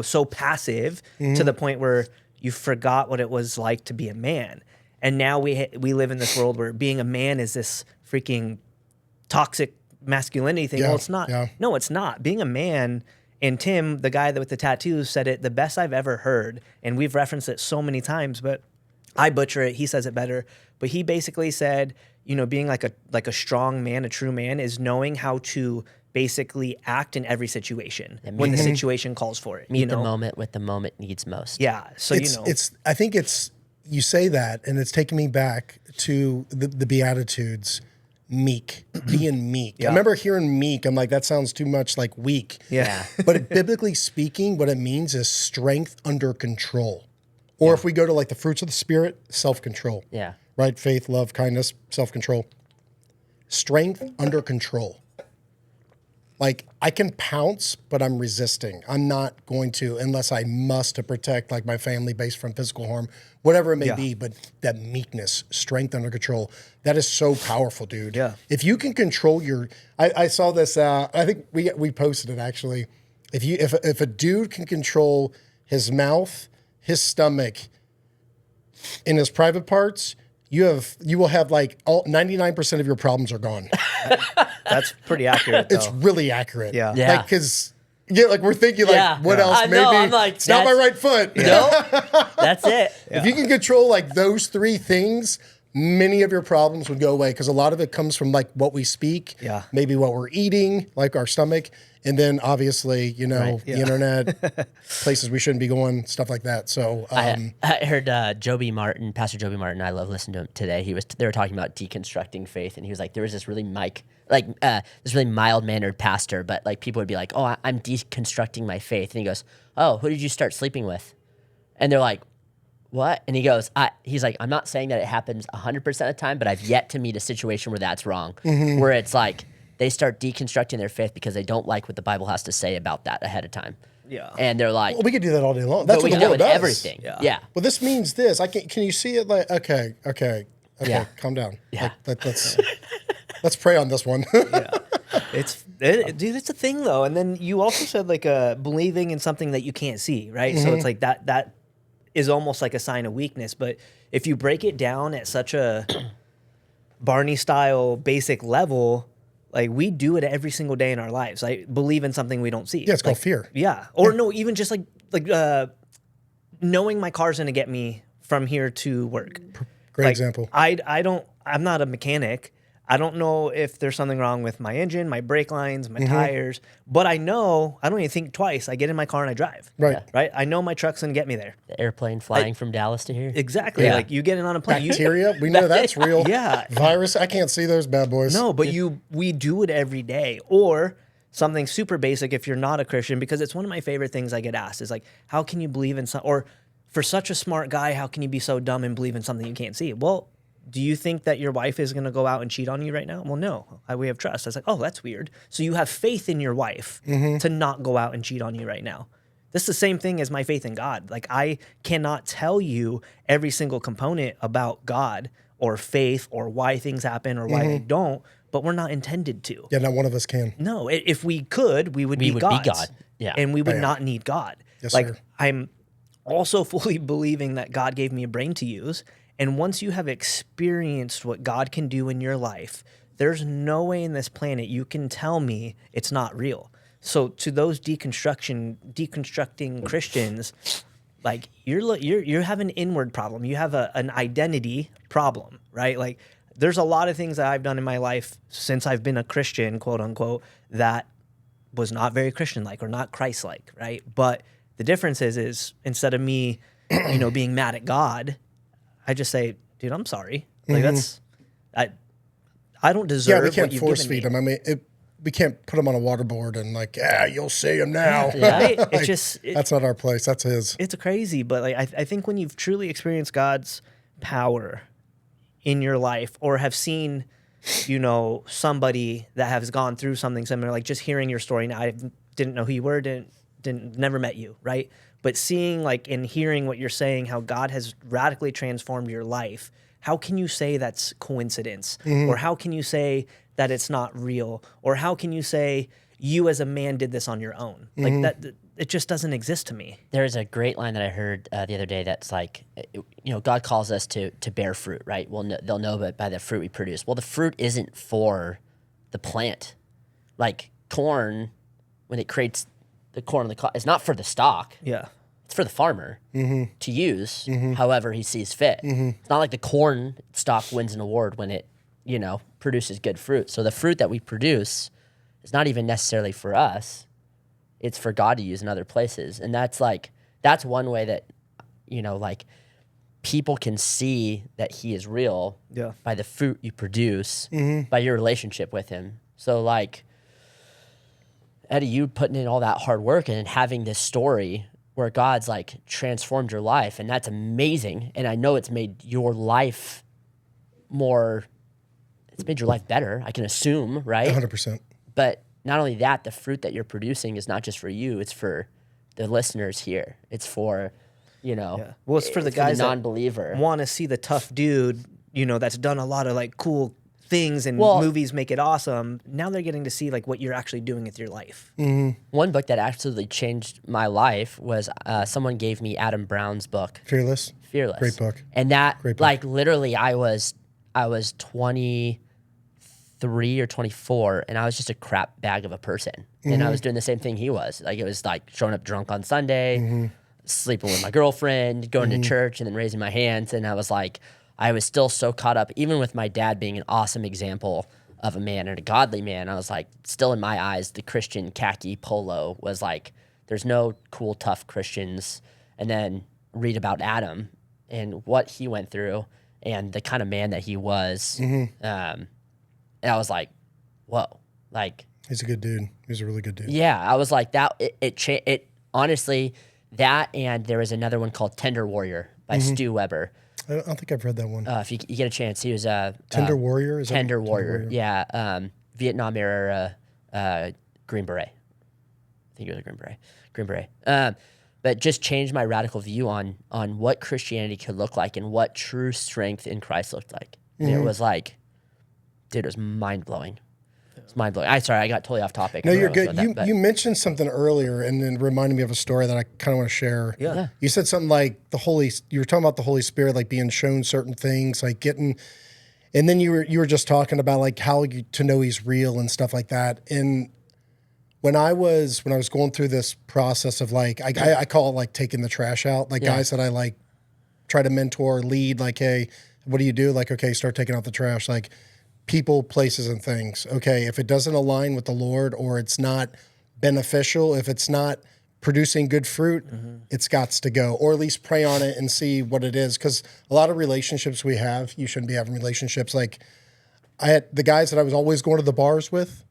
so passive to the point where you forgot what it was like to be a man. And now we live in this world where being a man is this freaking toxic masculinity thing. Yeah, Well, it's not. yeah. No, it's not. Being a man, and Tim, the guy with the tattoos, said it the best I've ever heard. And we've referenced it so many times, but I butcher it. He says it better. But he basically said, being like a strong man, a true man, is knowing how to basically act in every situation when the situation calls for it. Meet the moment what the moment needs most. Yeah. So, I think you say that, and it's taking me back to the Beatitudes, being meek. Yeah. I remember hearing meek. I'm like, that sounds too much like weak. Yeah. But biblically speaking, what it means is strength under control. Or if we go to like the fruits of the Spirit, self-control. Yeah. Right? Faith, love, kindness, self-control. Strength under control. Like, I can pounce, but I'm resisting. I'm not going to, unless I must, to protect like my family based from physical harm, whatever it may be. But that meekness, strength under control, that is so powerful, dude. Yeah. If you can control I saw this. I think we posted it actually. If a dude can control his mouth, his stomach, and his private parts, you will have like 99% of your problems are gone. that's pretty accurate, though. It's really accurate. Yeah. Yeah. Like, because like we're thinking like, what else? I Maybe know, I'm like, it's not my right foot. No, that's it. If you can control like those three things, many of your problems would go away, because a lot of it comes from like what we speak, maybe what we're eating, like our stomach, and then obviously, the internet, places we shouldn't be going, stuff like that. So I heard Joby Martin, Pastor Joby Martin. I love listening to him today. They were talking about deconstructing faith, and he was like, there was this really this really mild mannered pastor, but like people would be like, oh, I'm deconstructing my faith, and he goes, oh, who did you start sleeping with? And they're like, what? And he goes, he's like, I'm not saying that it happens 100% of the time, but I've yet to meet a situation where that's wrong, where it's like they start deconstructing their faith because they don't like what the Bible has to say about that ahead of time. Yeah. And they're like, well, we could do that all day long. That's what we the can do Lord it does. everything. Yeah. Well, this means this. Can you see it? Like, okay. Yeah. Calm down. Yeah. Let's pray on this one. Dude, it's a thing though. And then you also said like believing in something that you can't see, right? So it's like that is almost like a sign of weakness. But if you break it down at such a Barney style basic level, like we do it every single day in our lives. I believe in something we don't see. Yeah, it's called fear. Yeah. Or no, even just like knowing my car's gonna get me from here to work. Great example. I'm not a mechanic. I don't know if there's something wrong with my engine, my brake lines, my tires, but I know, I don't even think twice. I get in my car and I drive. Right. Right? I know my truck's going to get me there. The airplane flying from Dallas to here. Exactly. Yeah. Like you get in on a plane. Bacteria, we know that's real. Yeah. Virus, I can't see those bad boys. No, but we do it every day. Or something super basic if you're not a Christian, because it's one of my favorite things I get asked is like, how can you believe in or for such a smart guy, how can you be so dumb and believe in something you can't see? Well, do you think that your wife is going to go out and cheat on you right now? Well, no. We have trust. I was like, oh, that's weird. So you have faith in your wife to not go out and cheat on you right now. This is the same thing as my faith in God. Like I cannot tell you every single component about God or faith or why things happen or why they don't, but we're not intended to. Yeah, not one of us can. No, if we could, we would be gods. God. Yeah. And we would not need God. Yes, like sir. I'm also fully believing that God gave me a brain to use. And once you have experienced what God can do in your life, there's no way in this planet you can tell me it's not real. So to those deconstructing Christians, like you have an inward problem. You have an identity problem, right? Like there's a lot of things that I've done in my life since I've been a Christian, quote unquote, that was not very Christian-like or not Christ-like, right? But the difference is instead of me, being mad at God, I just say, dude, I'm sorry. Like I don't deserve. Yeah, we can't what you've force given feed me. them. I mean, we can't put them on a waterboard and like, you'll see him now. Right? Like, It's just that's not our place. That's his. it's crazy, but like I think when you've truly experienced God's power in your life or have seen somebody that has gone through something similar, like just hearing your story. Now, I didn't know who you were, never met you, right? But seeing like and hearing what you're saying, how God has radically transformed your life, how can you say that's coincidence? Or how can you say that it's not real? Or how can you say you as a man did this on your own? Like that, it just doesn't exist to me. There's a great line that I heard the other day that's like, God calls us to bear fruit, right? Well, they'll know it by the fruit we produce. Well, the fruit isn't for the plant. Like corn, when it creates the corn on the cob, it's not for the stalk. Yeah. It's for the farmer to use however he sees fit. It's not like the corn stalk wins an award when it, produces good fruit. So the fruit that we produce is not even necessarily for us. It's for God to use in other places. And that's one way that, people can see that he is real by the fruit you produce, by your relationship with him. So like, Eddie, you putting in all that hard work and having this story where God's like transformed your life, and that's amazing. And I know it's made your life it's made your life better, I can assume, right? 100%. But not only that, the fruit that you're producing is not just for you, it's for the listeners here. It's for, Well, it's for the guys the non-believer. that want to see the tough dude, that's done a lot of like cool things and movies make it awesome. Now they're getting to see like what you're actually doing with your life. One book that absolutely changed my life was someone gave me Adam Brown's book, Fearless. Great book. And that, like, literally, I was 23 or 24, and I was just a crap bag of a person. And I was doing the same thing he was. Like, it was like showing up drunk on Sunday, sleeping with my girlfriend, going to church, and then raising my hands. And I was like, I was still so caught up, even with my dad being an awesome example of a man and a godly man. I was like, still in my eyes, the Christian khaki polo was like, there's no cool, tough Christians. And then read about Adam and what he went through and the kind of man that he was. And I was like, whoa, like. He's a good dude. He's a really good dude. Yeah, I was like, that, it honestly, that, and there was another one called Tender Warrior by Stu Weber. I don't think I've read that one. If you get a chance, he was a Tender Warrior. Is Tender that Warrior? Yeah, Vietnam era Green Beret. I think it was a Green Beret. But just changed my radical view on what Christianity could look like and what true strength in Christ looked like. And it was like, dude, it was mind blowing. It's mind blowing. Sorry, I got totally off topic. No, you're good. You mentioned something earlier, and then reminded me of a story that I kind of want to share. Yeah. You said something like you were talking about the Holy Spirit, like being shown certain things, like getting, and then you were just talking about like how to know He's real and stuff like that. And when I was going through this process of like, I call it like taking the trash out, like guys that I like try to mentor, lead, like, hey, what do you do? Like, okay, start taking out the trash, like. People, places, and things. Okay, if it doesn't align with the Lord or it's not beneficial, if it's not producing good fruit, it's got to go. Or at least pray on it and see what it is. Because a lot of relationships we have, you shouldn't be having relationships. Like I had the guys that I was always going to the bars with,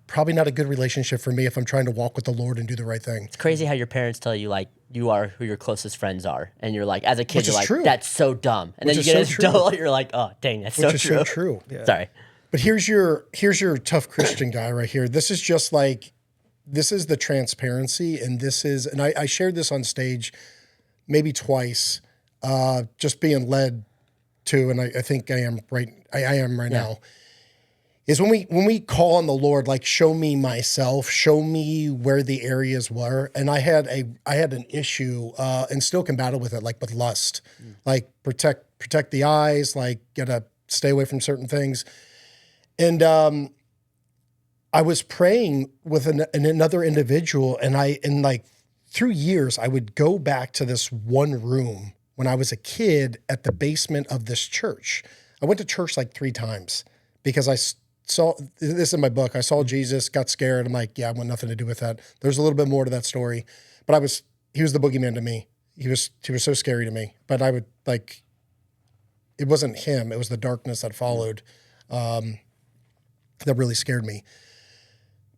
probably not a good relationship for me if I'm trying to walk with the Lord and do the right thing. It's crazy how your parents tell you like you are who your closest friends are, and you're like, as a kid, Which you're is like, true. that's so dumb, and Which then you is get so as true. adult, you're like, oh, dang, that's Which is so so true. true. Sorry, But here's your tough Christian guy right here. This is just like, this is the transparency, and this is, and I shared this on stage maybe twice, just being led to, and I think I am right now, is when we call on the Lord, like, show me myself, show me where the areas were. And I had an issue, and still can battle with it, like with lust, like protect the eyes, like gotta stay away from certain things. And I was praying with another individual, and like through years, I would go back to this one room when I was a kid at the basement of this church. I went to church like 3 times because I saw this in my book. I saw Jesus, got scared. I'm like, yeah, I want nothing to do with that. There's a little bit more to that story, but he was the boogeyman to me. He was so scary to me, but I would like, it wasn't him. It was the darkness that followed, that really scared me.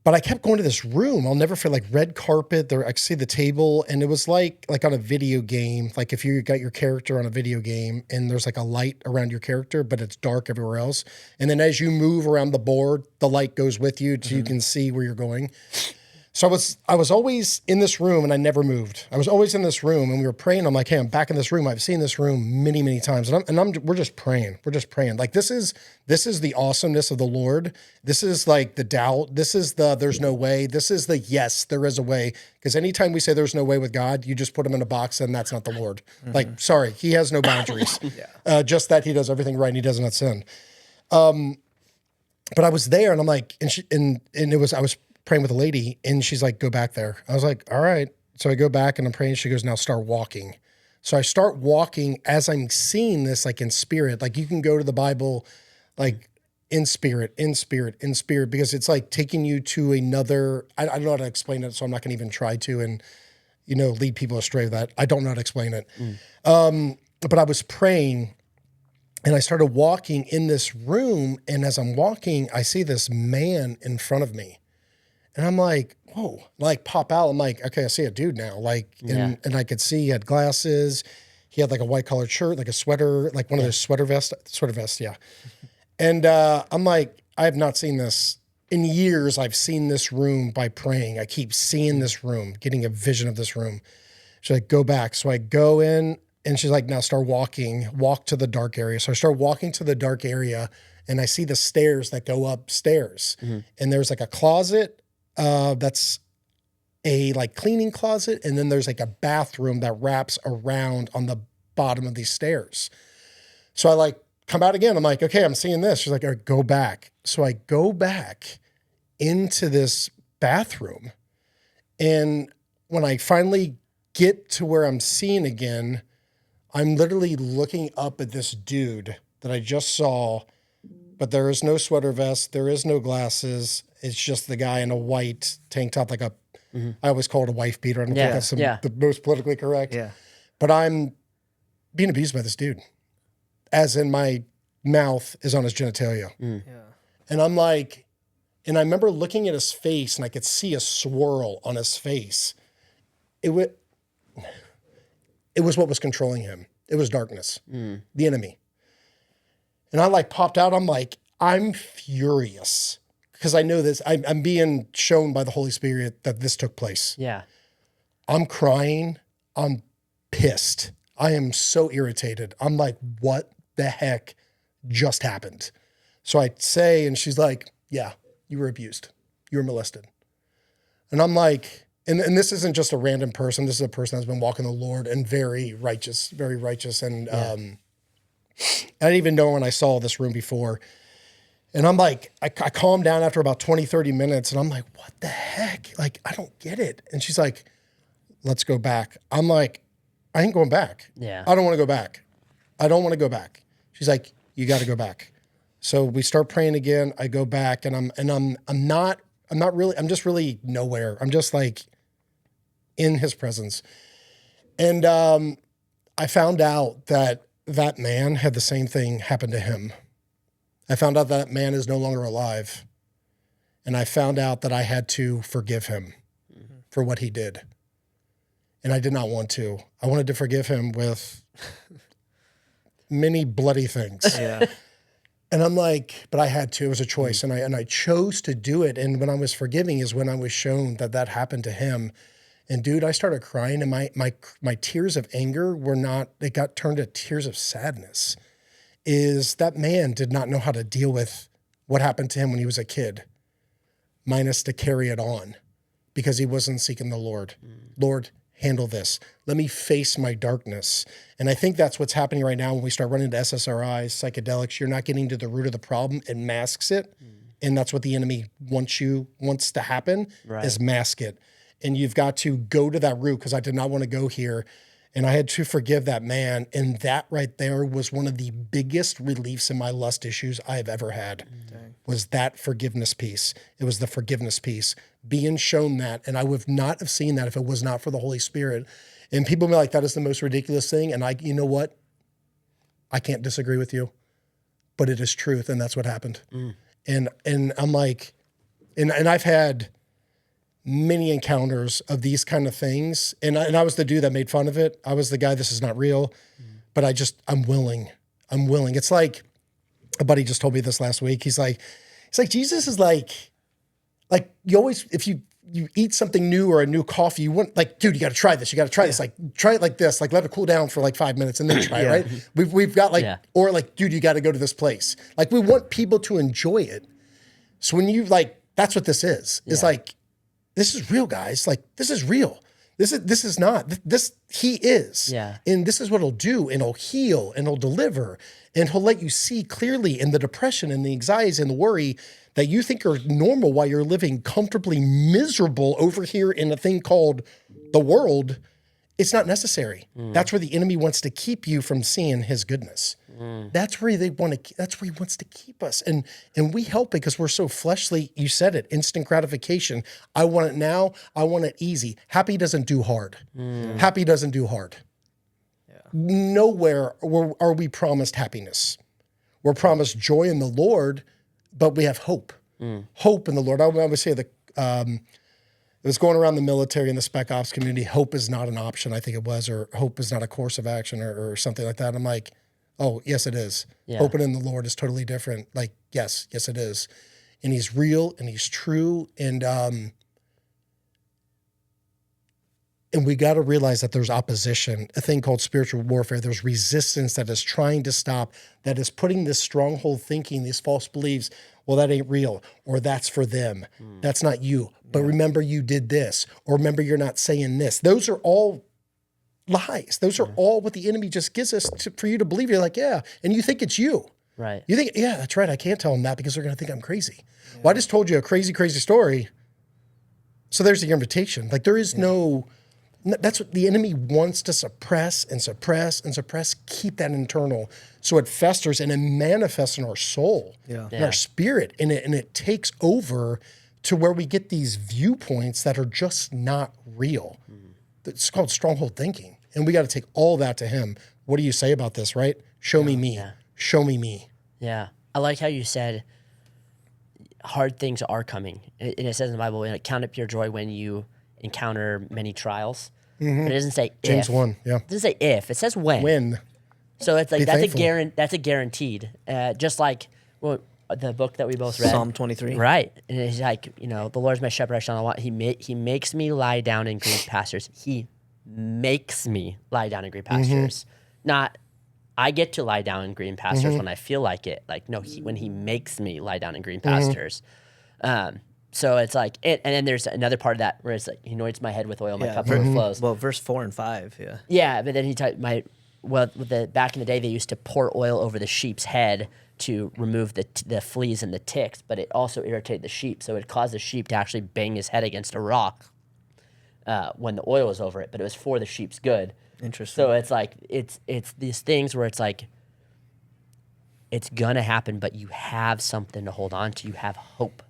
But I kept going to this room. I'll never forget, like red carpet. There, I could see the table, and it was like on a video game. Like if you got your character on a video game, and there's like a light around your character, but it's dark everywhere else. And then as you move around the board, the light goes with you, so you can see where you're going. So I was always in this room, and I never moved. I was always in this room, and we were praying. I'm like, hey, I'm back in this room. I've seen this room many, many times, we're just praying. We're just praying. Like this is the awesomeness of the Lord. This is like the doubt. This is the there's no way. This is the yes, there is a way. Because anytime we say there's no way with God, you just put him in a box, and that's not the Lord. Like, sorry, he has no boundaries. Just that he does everything right, and he does not sin. But I was there, and I'm like, I was praying with a lady, and she's like, go back there. I was like, all right. So I go back and I'm praying. She goes, now start walking. So I start walking as I'm seeing this, like in spirit. Like you can go to the Bible, like in spirit, because it's like taking you to another, I don't know how to explain it, so I'm not going to even try to, and, lead people astray with that. I don't know how to explain it. But I was praying, and I started walking in this room, and as I'm walking, I see this man in front of me. And I'm like, whoa, like pop out. I'm like, okay, I see a dude now. Like, and I could see he had glasses. He had like a white collared shirt, like a sweater, like one of those sweater vests. Yeah. And I'm like, I have not seen this in years. I've seen this room by praying. I keep seeing this room, getting a vision of this room. She's like, go back. So I go in, and she's like, now start walking, walk to the dark area. So I start walking to the dark area, and I see the stairs that go upstairs. And there's like a closet. That's a like cleaning closet, and then there's like a bathroom that wraps around on the bottom of these stairs. So I like come out again. I'm like, okay, I'm seeing this. She's like, all right, go back. So I go back into this bathroom, and when I finally get to where I'm seeing again, I'm literally looking up at this dude that I just saw, but there is no sweater vest, there is no glasses. It's just the guy in a white tank top, like I always call it a wife beater. I don't think that's the most politically correct. Yeah. But I'm being abused by this dude, as in my mouth is on his genitalia. And I'm like, and I remember looking at his face, and I could see a swirl on his face. It was what was controlling him. It was darkness, the enemy. And I like popped out. I'm like, I'm furious. Because I know this, I'm being shown by the Holy Spirit that this took place. Yeah. I'm crying. I'm pissed. I am so irritated. I'm like, what the heck just happened? So I say, and she's like, yeah, you were abused. You were molested. And I'm like, and this isn't just a random person. This is a person that's been walking the Lord and very righteous. And I didn't even know when I saw this room before. And I'm like, I calmed down after about 20, 30 minutes. And I'm like, what the heck? Like, I don't get it. And she's like, let's go back. I'm like, I ain't going back. Yeah. I don't want to go back. I don't want to go back. She's like, you got to go back. So we start praying again. I go back, and I'm just really nowhere. I'm just like in his presence. And I found out that man had the same thing happen to him. I found out that man is no longer alive. And I found out that I had to forgive him for what he did. And I did not want to. I wanted to forgive him with many bloody things. Yeah. And I'm like, but I had to. It was a choice. And I chose to do it. And when I was forgiving is when I was shown that happened to him. And dude, I started crying, and my tears of anger they got turned to tears of sadness. Is that man did not know how to deal with what happened to him when he was a kid, minus to carry it on, because he wasn't seeking the Lord. Lord, handle this. Let me face my darkness. And I think that's what's happening right now when we start running into SSRIs, psychedelics. You're not getting to the root of the problem. It masks it. And that's what the enemy wants to happen, is mask it. And you've got to go to that root, because I did not want to go here. And I had to forgive that man. And that right there was one of the biggest reliefs in my lust issues I have ever had, was that forgiveness piece. It was the forgiveness piece, being shown that. And I would not have seen that if it was not for the Holy Spirit. And people be like, that is the most ridiculous thing. And you know what? I can't disagree with you, but it is truth. And that's what happened. And I'm like, And I've had many encounters of these kind of things. And I was the dude that made fun of it. I was the guy, this is not real, but I'm willing. It's like, a buddy just told me this last week. He's like, Jesus is like you always, if you eat something new or a new coffee, you want like, dude, you got to try this. You got to try this. Like, try it like this. Like, let it cool down for like 5 minutes and then try it, right? We've got like, or like, dude, you got to go to this place. Like, we want people to enjoy it. So when you like, that's what this is. It's like, this is real, guys. Like, this is real. This is not. He is. Yeah. And this is what he'll do, and he'll heal, and he'll deliver, and he'll let you see clearly in the depression and the anxiety and the worry that you think are normal while you're living comfortably miserable over here in a thing called the world. It's not necessary. That's where the enemy wants to keep you from seeing his goodness. That's where he wants to keep us. And we help because we're so fleshly. You said it, instant gratification. I want it now. I want it easy. Happy doesn't do hard. Happy doesn't do hard. Yeah. Nowhere are we promised happiness. We're promised joy in the Lord, but we have hope. Hope in the Lord. I would say that it was going around the military and the spec ops community. Hope is not an option, I think it was, or hope is not a course of action or something like that. I'm like, oh, yes, it is. Yeah. Hoping in the Lord is totally different. Like, yes, it is. And he's real and he's true. And we got to realize that there's opposition, a thing called spiritual warfare. There's resistance that is trying to stop, that is putting this stronghold thinking, these false beliefs, well, that ain't real, or that's for them. That's not you. But remember you did this, or remember you're not saying this. Those are all lies. Those are all what the enemy just gives us for you to believe. You're like, yeah, and you think it's you. Right. You think, yeah, that's right. I can't tell them that because they're going to think I'm crazy. Yeah. Well, I just told you a crazy, crazy story. So there's the invitation. Like there is no, that's what the enemy wants to suppress and suppress and suppress, keep that internal. So it festers and it manifests in our soul, in our spirit, and it takes over to where we get these viewpoints that are just not real. It's called stronghold thinking. And we got to take all that to him. What do you say about this, right? Show me me. Yeah. Show me me. Yeah. I like how you said hard things are coming. And it says in the Bible, count up your joy when you encounter many trials. But it doesn't say James if. 1, yeah. It doesn't say if. It says when. When. So it's like that's a guaranteed. Just like the book that we both read. Psalm 23. Right. And it's like, the Lord is my shepherd, I shall not want. He makes me lie down in green pastures. He makes me lie down in green pastures. Not, I get to lie down in green pastures when I feel like it. Like, no, when he makes me lie down in green pastures. So it's like it, and then there's another part of that where it's like, he anoints my head with oil, my cup overflows. Well, verse 4 and 5, yeah. Yeah, but then back in the day, they used to pour oil over the sheep's head to remove the fleas and the ticks, but it also irritated the sheep, so it caused the sheep to actually bang his head against a rock when the oil was over it, but it was for the sheep's good. Interesting. So it's like, it's these things where it's like, it's gonna happen, but you have something to hold on to. You have hope.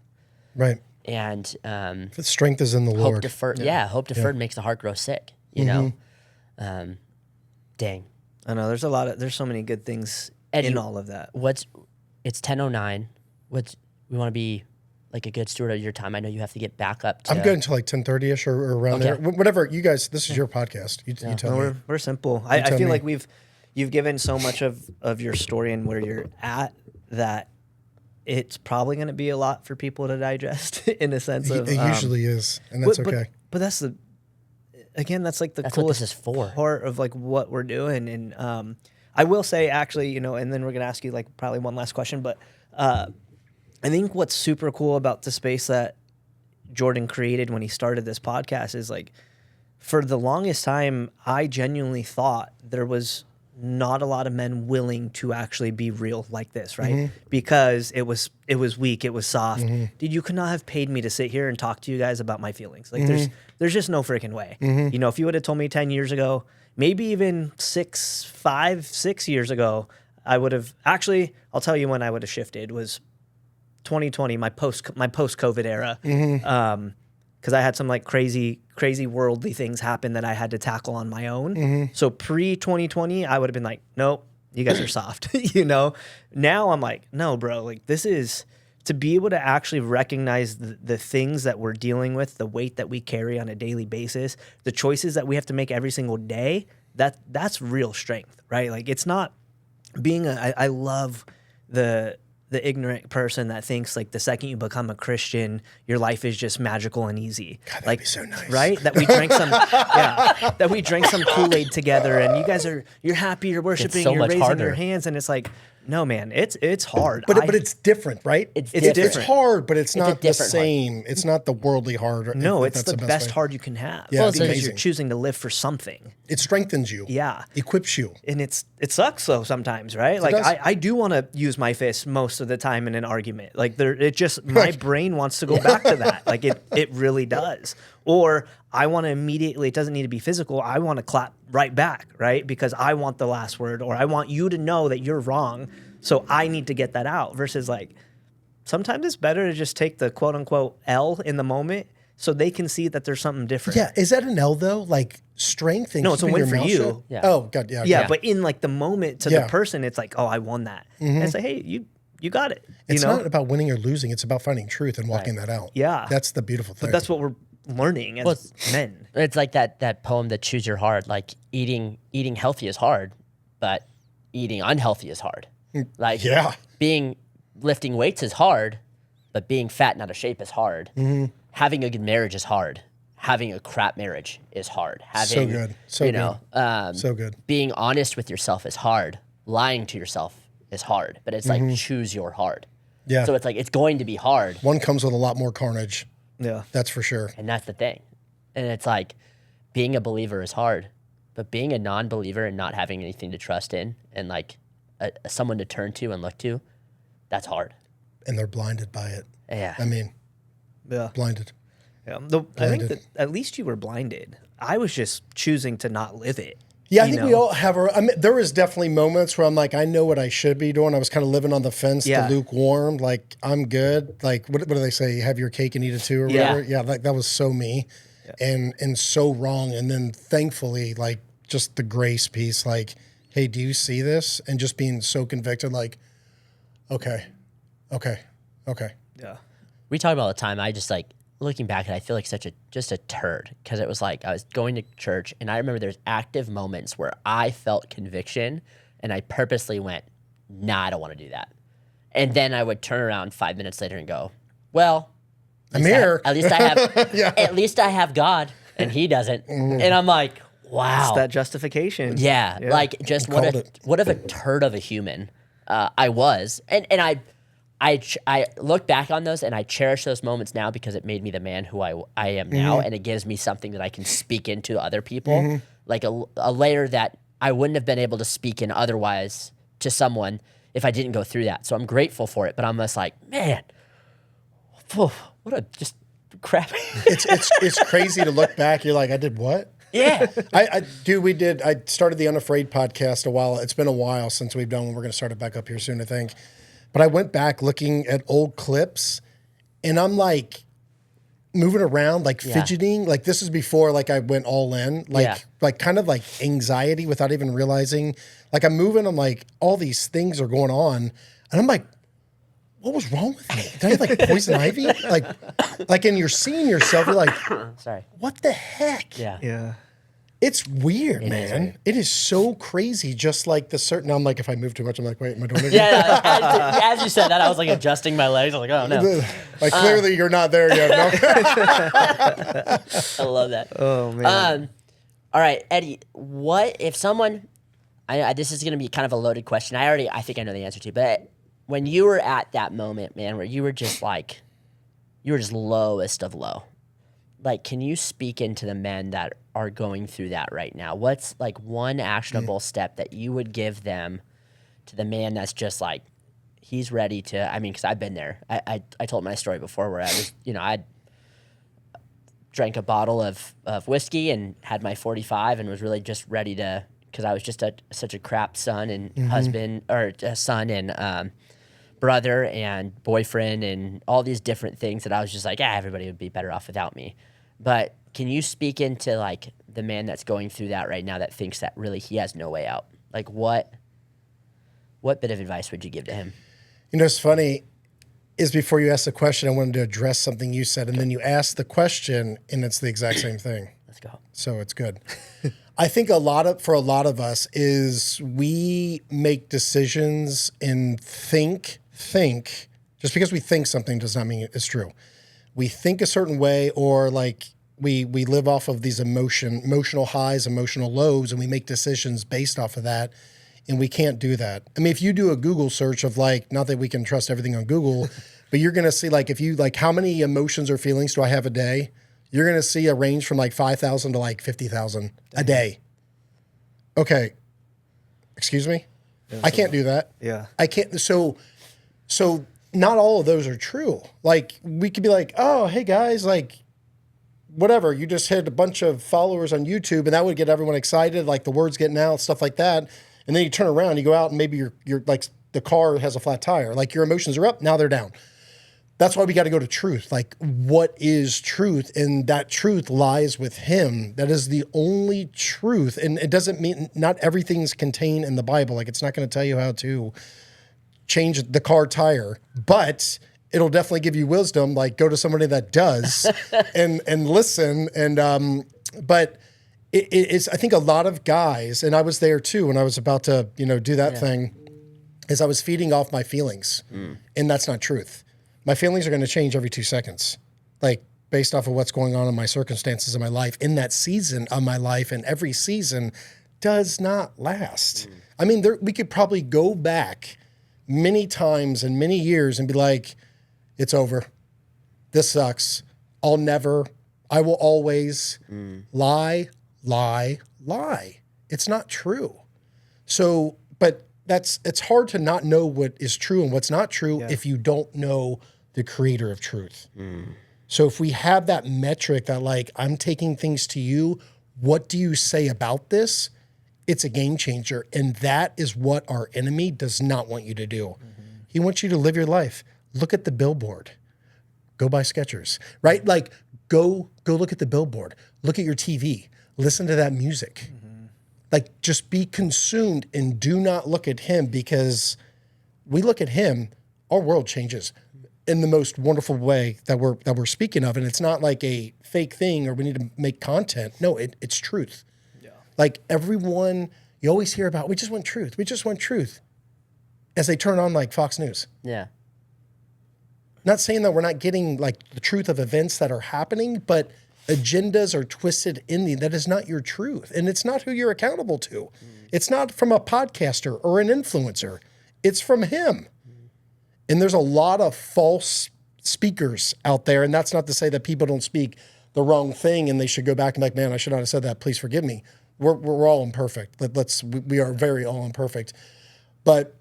Right. And the strength is in the Lord. Hope deferred makes the heart grow sick, you know? Dang. I know there's so many good things in all of that. It's 10:09. We want to be like a good steward of your time. I know you have to get back up to... I'm good until like 10:30ish or around there. Whatever, you guys, this is your podcast. You tell me. We're simple. I feel like you've given so much of your story and where you're at that it's probably going to be a lot for people to digest in a sense of... It usually is, and that's okay. But that's the... Again, that's like the that's coolest what this is for. Part of like what we're doing. And I will say actually, and then we're going to ask you like probably one last question, but I think what's super cool about the space that Jordan created when he started this podcast is like, for the longest time, I genuinely thought there was not a lot of men willing to actually be real like this, right? Because it was weak, it was soft. Dude, you could not have paid me to sit here and talk to you guys about my feelings. Like there's just no freaking way. You know, if you would have told me 10 years ago, maybe even 6 years ago, I would have actually, I'll tell you when I would have shifted was 2020, my post COVID era. Because I had some like crazy worldly things happen that I had to tackle on my own. So pre 2020, I would have been like, nope, you guys are soft. You know. Now I'm like, no, bro. Like this is to be able to actually recognize the things that we're dealing with, the weight that we carry on a daily basis, the choices that we have to make every single day, that's real strength, right? Like it's not being I love the ignorant person that thinks like the second you become a Christian, your life is just magical and easy. God, that'd like be so nice. Right? That we drank some that we drank some Kool-Aid together and you guys you're happy, you're worshiping, so you're much raising harder. your hands, and it's like, no man, it's hard. But it's different, right? It's It's different. hard, but it's not the different hard. same. It's not the worldly hard. no, if it's that's the best way. hard you can have. Yeah, it's because amazing. you're choosing to live for something. It strengthens you. Yeah. Equips you. And it sucks though sometimes, right? Like does. I do want to use my fist most of the time in an argument. Like my brain wants to go back to that. Like it really does. Or I want to immediately, it doesn't need to be physical. I want to clap right back, right? Because I want the last word, or I want you to know that you're wrong. So I need to get that out versus like, sometimes it's better to just take the quote unquote L in the moment so they can see that there's something different. Yeah. Is that an L though? Like strength and No, it's a keeping win your for mouth you. shut? Yeah. Oh God. Yeah. Yeah, okay. but in like the moment to Yeah. the person, it's like, oh, I won that. And it's like, hey, you got it. It's you know? not about winning or losing. It's about finding truth and walking that out. Yeah. That's the beautiful thing. But that's what we're learning as men. It's like that poem, that Choose Your Hard. Like eating healthy is hard, but eating unhealthy is hard. Like Yeah. lifting weights is hard, but being fat and out of shape is hard. Mm-hmm. Having a good marriage is hard. Having a crap marriage is hard. Having, good. So you good. know, So good. being honest with yourself is hard. Lying to yourself is hard, but it's like choose your hard. Yeah. So it's like it's going to be hard, One comes with a lot more carnage. Yeah. That's for sure. and that's the thing. And it's like being a believer is hard, but being a non-believer and not having anything to trust in and like someone to turn to and look to, that's hard. And they're blinded by it. Yeah. I mean, Yeah. blinded. Yeah. I think Blinded. that at least you were blinded. I was just choosing to not live it. Yeah, I you think know? we all have our. I mean, there was definitely moments where I'm like, I know what I should be doing. I was kind of living on the fence, Yeah. to lukewarm. Like, I'm good. Like, what do they say? Have your cake and eat it too, or Yeah. whatever. Yeah, that was so me, and so wrong. And then thankfully, like, just the grace piece. Like, hey, do you see this? And just being so convicted. Like, okay. Yeah. We talk about all the time. I just like looking back, and I feel like just a turd, because it was like I was going to church, and I remember there's active moments where I felt conviction, and I purposely went, nah, I don't want to do that. And then I would turn around 5 minutes later and go, well, I'm here. At least I have, at least I have God, and He doesn't. And I'm like, wow, It's that justification. yeah, like just what called a it. what of a turd of a human I was, and I look back on those and I cherish those moments now because it made me the man who I am now, and it gives me something that I can speak into other people, like a layer that I wouldn't have been able to speak in otherwise to someone if I didn't go through that. So I'm grateful for it, but I'm just like, man, what a just crap. It's crazy to look back. You're like, I did what? Yeah. I started the Unafraid podcast a while. It's been a while since we've done one. We're going to start it back up here soon, I think. But I went back looking at old clips, and I'm like moving around, like fidgeting. Like this is before like I went all in, like kind of like anxiety without even realizing. Like I'm moving, I'm like, all these things are going on, and I'm like, what was wrong with me? Did I have like poison ivy? Like, and you're seeing yourself, you're like, Sorry. what the heck? Yeah. Yeah. It's weird, man. It is so crazy. Just like the certain. I'm like, if I move too much, I'm like, wait, am I doing it? Yeah. As you said that, I was like adjusting my legs. I was like, oh no. Like clearly you're not there yet. No? I love that. Oh man. All right, Eddie. What if someone? This is going to be kind of a loaded question. I think I know the answer to. But when you were at that moment, man, where you were just like, you were just lowest of low. Like, can you speak into the men that are going through that right now? What's like one actionable step that you would give them to the man that's just like, he's ready to? I mean, because I've been there. I told my story before where I was, I drank a bottle of whiskey and had my 45 and was really just ready to, because I was just such a crap son and husband, or son and brother and boyfriend and all these different things that I was just like, everybody would be better off without me. But can you speak into like the man that's going through that right now that thinks that really he has no way out? Like what bit of advice would you give to him? It's funny. is before you ask the question, I wanted to address something you said, and then you asked the question, and it's the exact same thing. Let's go. So it's good. I think for a lot of us is we make decisions and think. Just because we think something does not mean it's true. We think a certain way, or like we live off of these emotional highs, emotional lows, and we make decisions based off of that. And we can't do that. I mean, if you do a Google search of like, not that we can trust everything on Google, but you're going to see like, if you like, how many emotions or feelings do I have a day? You're going to see a range from like 5,000 to like 50,000 a day. Okay. Excuse me? Yeah, I can't do that. Yeah. I can't. So not all of those are true. Like we could be like, oh, hey guys, like whatever, you just hit a bunch of followers on YouTube and that would get everyone excited. Like the word's getting out, stuff like that. And then you turn around, you go out and maybe you're like the car has a flat tire. Like your emotions are up, now they're down. That's why we got to go to truth. Like what is truth? And that truth lies with him. That is the only truth. And it doesn't mean not everything's contained in the Bible. Like it's not going to tell you how to change the car tire, but it'll definitely give you wisdom. Like go to somebody that does and listen. And, but it's, I think a lot of guys, and I was there too, when I was about to, do that thing, is I was feeding off my feelings and that's not truth. My feelings are going to change every 2 seconds, like based off of what's going on in my circumstances in my life in that season of my life. And every season does not last. I mean, we could probably go back many times and many years and be like, it's over. This sucks. I will always lie. It's not true. So, but it's hard to not know what is true and what's not true if you don't know the creator of truth. So if we have that metric that like, I'm taking things to you, what do you say about this? It's a game changer. And that is what our enemy does not want you to do. He wants you to live your life. Look at the billboard. Go buy Skechers, right? Like go look at the billboard. Look at your TV. Listen to that music. Like just be consumed and do not look at him, because we look at him, our world changes in the most wonderful way that we're speaking of. And it's not like a fake thing or we need to make content. No, it's truth. Yeah. Like everyone, you always hear about, we just want truth. We just want truth. As they turn on like Fox News. Yeah. Not saying that we're not getting like the truth of events that are happening, but agendas are twisted in that is not your truth. And it's not who you're accountable to. It's not from a podcaster or an influencer. It's from him. And there's a lot of false speakers out there. And that's not to say that people don't speak the wrong thing and they should go back and be like, man, I should not have said that. Please forgive me. We're all imperfect. We are very all imperfect. But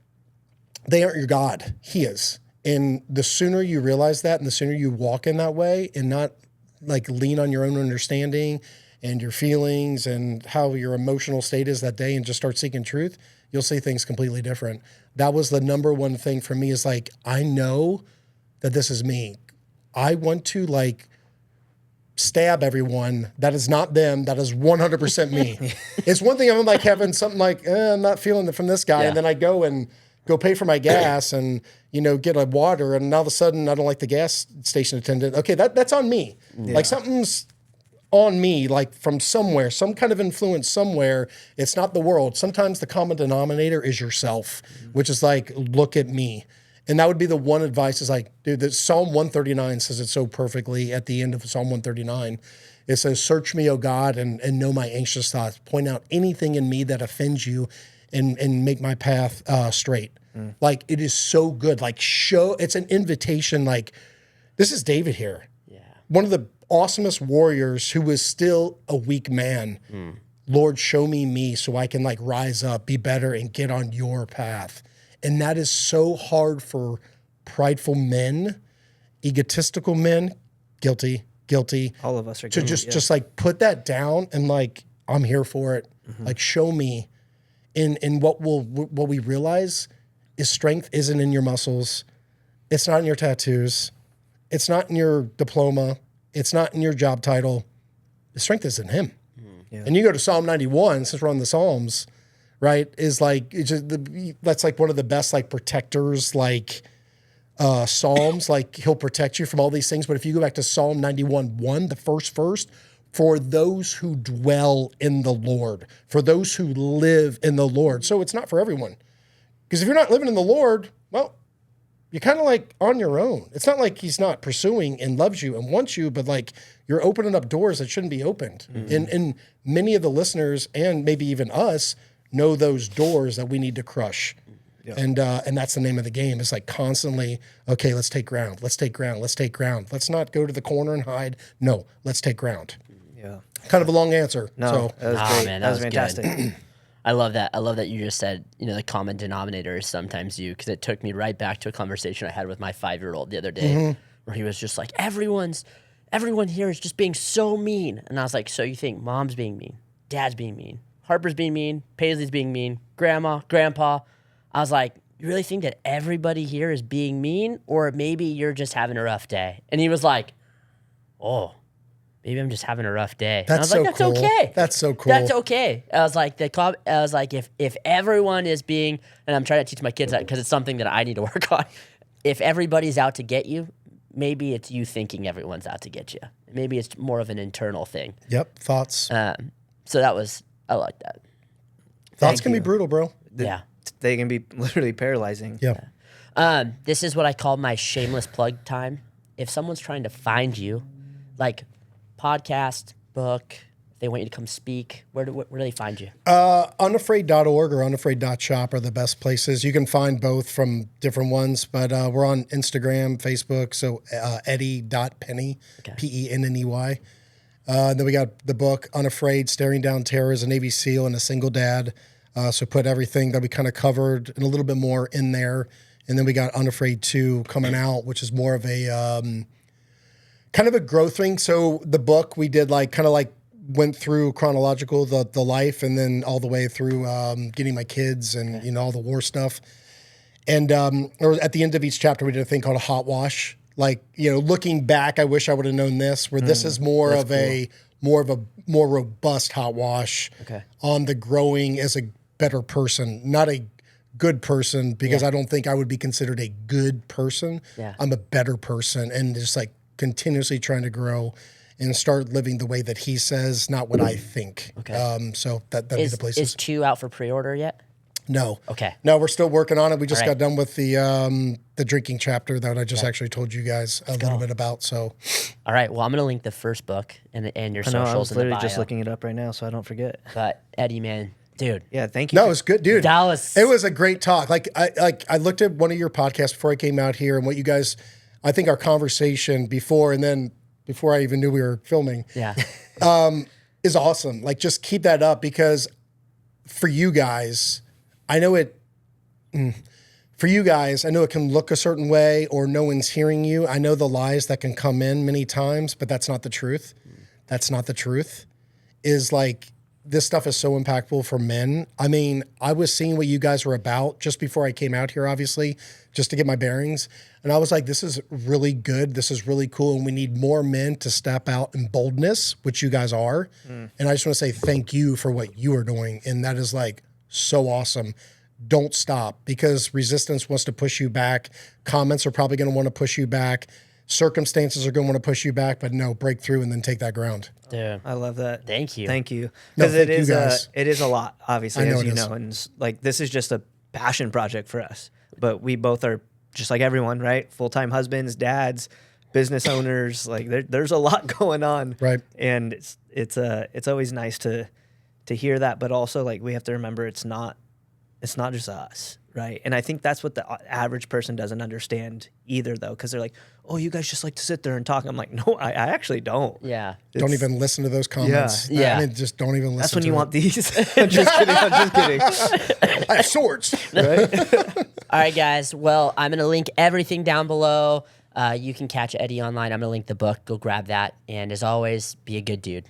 they aren't your God. He is. And the sooner you realize that and the sooner you walk in that way and not like lean on your own understanding and your feelings and how your emotional state is that day and just start seeking truth, you'll see things completely different. That was the number one thing for me, is like, I know that this is me. I want to like stab everyone that is not them, that is 100% me. It's one thing I'm like having something like, I'm not feeling it from this guy. And then I go pay for my gas and, get a water. And all of a sudden I don't like the gas station attendant. Okay, that's on me. Yeah. Like something's on me, like from somewhere, some kind of influence somewhere. It's not the world. Sometimes the common denominator is yourself, which is like, look at me. And that would be the one advice, is like, dude, the Psalm 139 says it so perfectly at the end of Psalm 139. It says, search me, O God, and know my anxious thoughts. Point out anything in me that offends you and make my path straight. Like, it is so good. Like, it's an invitation. Like, this is David here. Yeah. One of the awesomest warriors who was still a weak man. Lord, show me so I can like rise up, be better, and get on your path. And that is so hard for prideful men, egotistical men, guilty. All of us are to guilty, just like put that down and like, I'm here for it. Like, show me. And what we realize is strength isn't in your muscles. It's not in your tattoos. It's not in your diploma. It's not in your job title. The strength is in him. Yeah. And you go to Psalm 91, since we're on the Psalms, right? Is like, that's like one of the best like protectors, like Psalms, like he'll protect you from all these things. But if you go back to Psalm 91:1, the first verse, for those who dwell in the Lord, for those who live in the Lord. So it's not for everyone. Because if you're not living in the Lord, well, you're kind of like on your own. It's not like he's not pursuing and loves you and wants you, but like you're opening up doors that shouldn't be opened. And many of the listeners and maybe even us know those doors that we need to crush. Yeah. And that's the name of the game. It's like constantly, okay, let's take ground. Let's take ground. Let's take ground. Let's not go to the corner and hide. No, let's take ground. Yeah. Kind of a long answer. No, so. that was great. Man, that was good. fantastic. I love that. I love that you just said, the common denominator is sometimes you, because it took me right back to a conversation I had with my 5-year-old the other day, where he was just like, everyone here is just being so mean. And I was like, so you think mom's being mean, dad's being mean, Harper's being mean, Paisley's being mean, grandma, grandpa. I was like, you really think that everybody here is being mean, or maybe you're just having a rough day? And he was like, oh, maybe I'm just having a rough day. That's and I was so like, that's cool. okay. That's so cool. That's okay. I was like, if everyone is being, and I'm trying to teach my kids that because it's something that I need to work on. If everybody's out to get you, maybe it's you thinking everyone's out to get you. Maybe it's more of an internal thing. Yep. Thoughts. So I like that. Thoughts can be brutal, bro. Yeah. They can be literally paralyzing. Yeah. This is what I call my shameless plug time. If someone's trying to find you, like podcast, book, if they want you to come speak, where do they find you? Unafraid.org or unafraid.shop are the best places. You can find both from different ones, but we're on Instagram, Facebook, so Eddie.Penney, Penney. Then we got the book, Unafraid, Staring Down Terror as a Navy SEAL and a Single Dad. So put everything that we kind of covered and a little bit more in there. And then we got Unafraid 2 coming out, which is more of a kind of a growth thing. So the book we did went through chronological, the life, and then all the way through getting my kids and, all the war stuff. And or at the end of each chapter, we did a thing called a hot wash. Like, looking back, I wish I would have known this, where this is more of a more robust hot wash on the growing as a better person, not a good person, because I don't think I would be considered a good person. Yeah. I'm a better person, and just like continuously trying to grow and start living the way that he says, not what I think. Okay. So that'd be the places. Is 2 out for pre-order yet? No. Okay. No, we're still working on it. We just got done with the drinking chapter that I just actually told you guys a little bit about. So, all right. Well, I'm gonna link the first book and your I know, socials I was in the literally bio. just looking it up right now, so I don't forget. But Eddie, man, dude. Yeah, thank you. no, it was good, dude. Dallas. It was a great talk. I looked at one of your podcasts before I came out here, and what you guys, I think our conversation before and then before I even knew we were filming, Yeah. is awesome. Like, just keep that up, because for you guys, I know it. For you guys, I know it can look a certain way, or no one's hearing you. I know the lies that can come in many times, but that's not the truth. That's not the truth. Is like, this stuff is so impactful for men. I mean, I was seeing what you guys were about just before I came out here, obviously, just to get my bearings. And I was like, this is really good. This is really cool. And we need more men to step out in boldness, which you guys are. And I just want to say thank you for what you are doing. And that is like so awesome. Don't stop, because resistance wants to push you back. Comments are probably going to want to push you back. Circumstances are going to want to push you back, but no, break through and then take that ground. Dude. I love that. Thank you. Thank you. No, Because thank you guys. it is a lot, obviously, I know as it you is. know. And like, this is just a passion project for us. But we both are just like everyone, right? Full-time husbands, dads, business owners. Like, there's a lot going on. Right. And it's always nice to hear that, but also, like, we have to remember it's not just us, right? And I think that's what the average person doesn't understand either, though, because they're like, oh, you guys just like to sit there and talk. I'm like, no, I actually don't. Yeah. Don't even listen to those comments. Yeah. I mean, just don't even listen That's when to you it. want these. I'm just kidding. I'm just kidding. I have swords. Right? All right, guys. Well, I'm going to link everything down below. You can catch Eddie online. I'm going to link the book. Go grab that. And as always, be a good dude.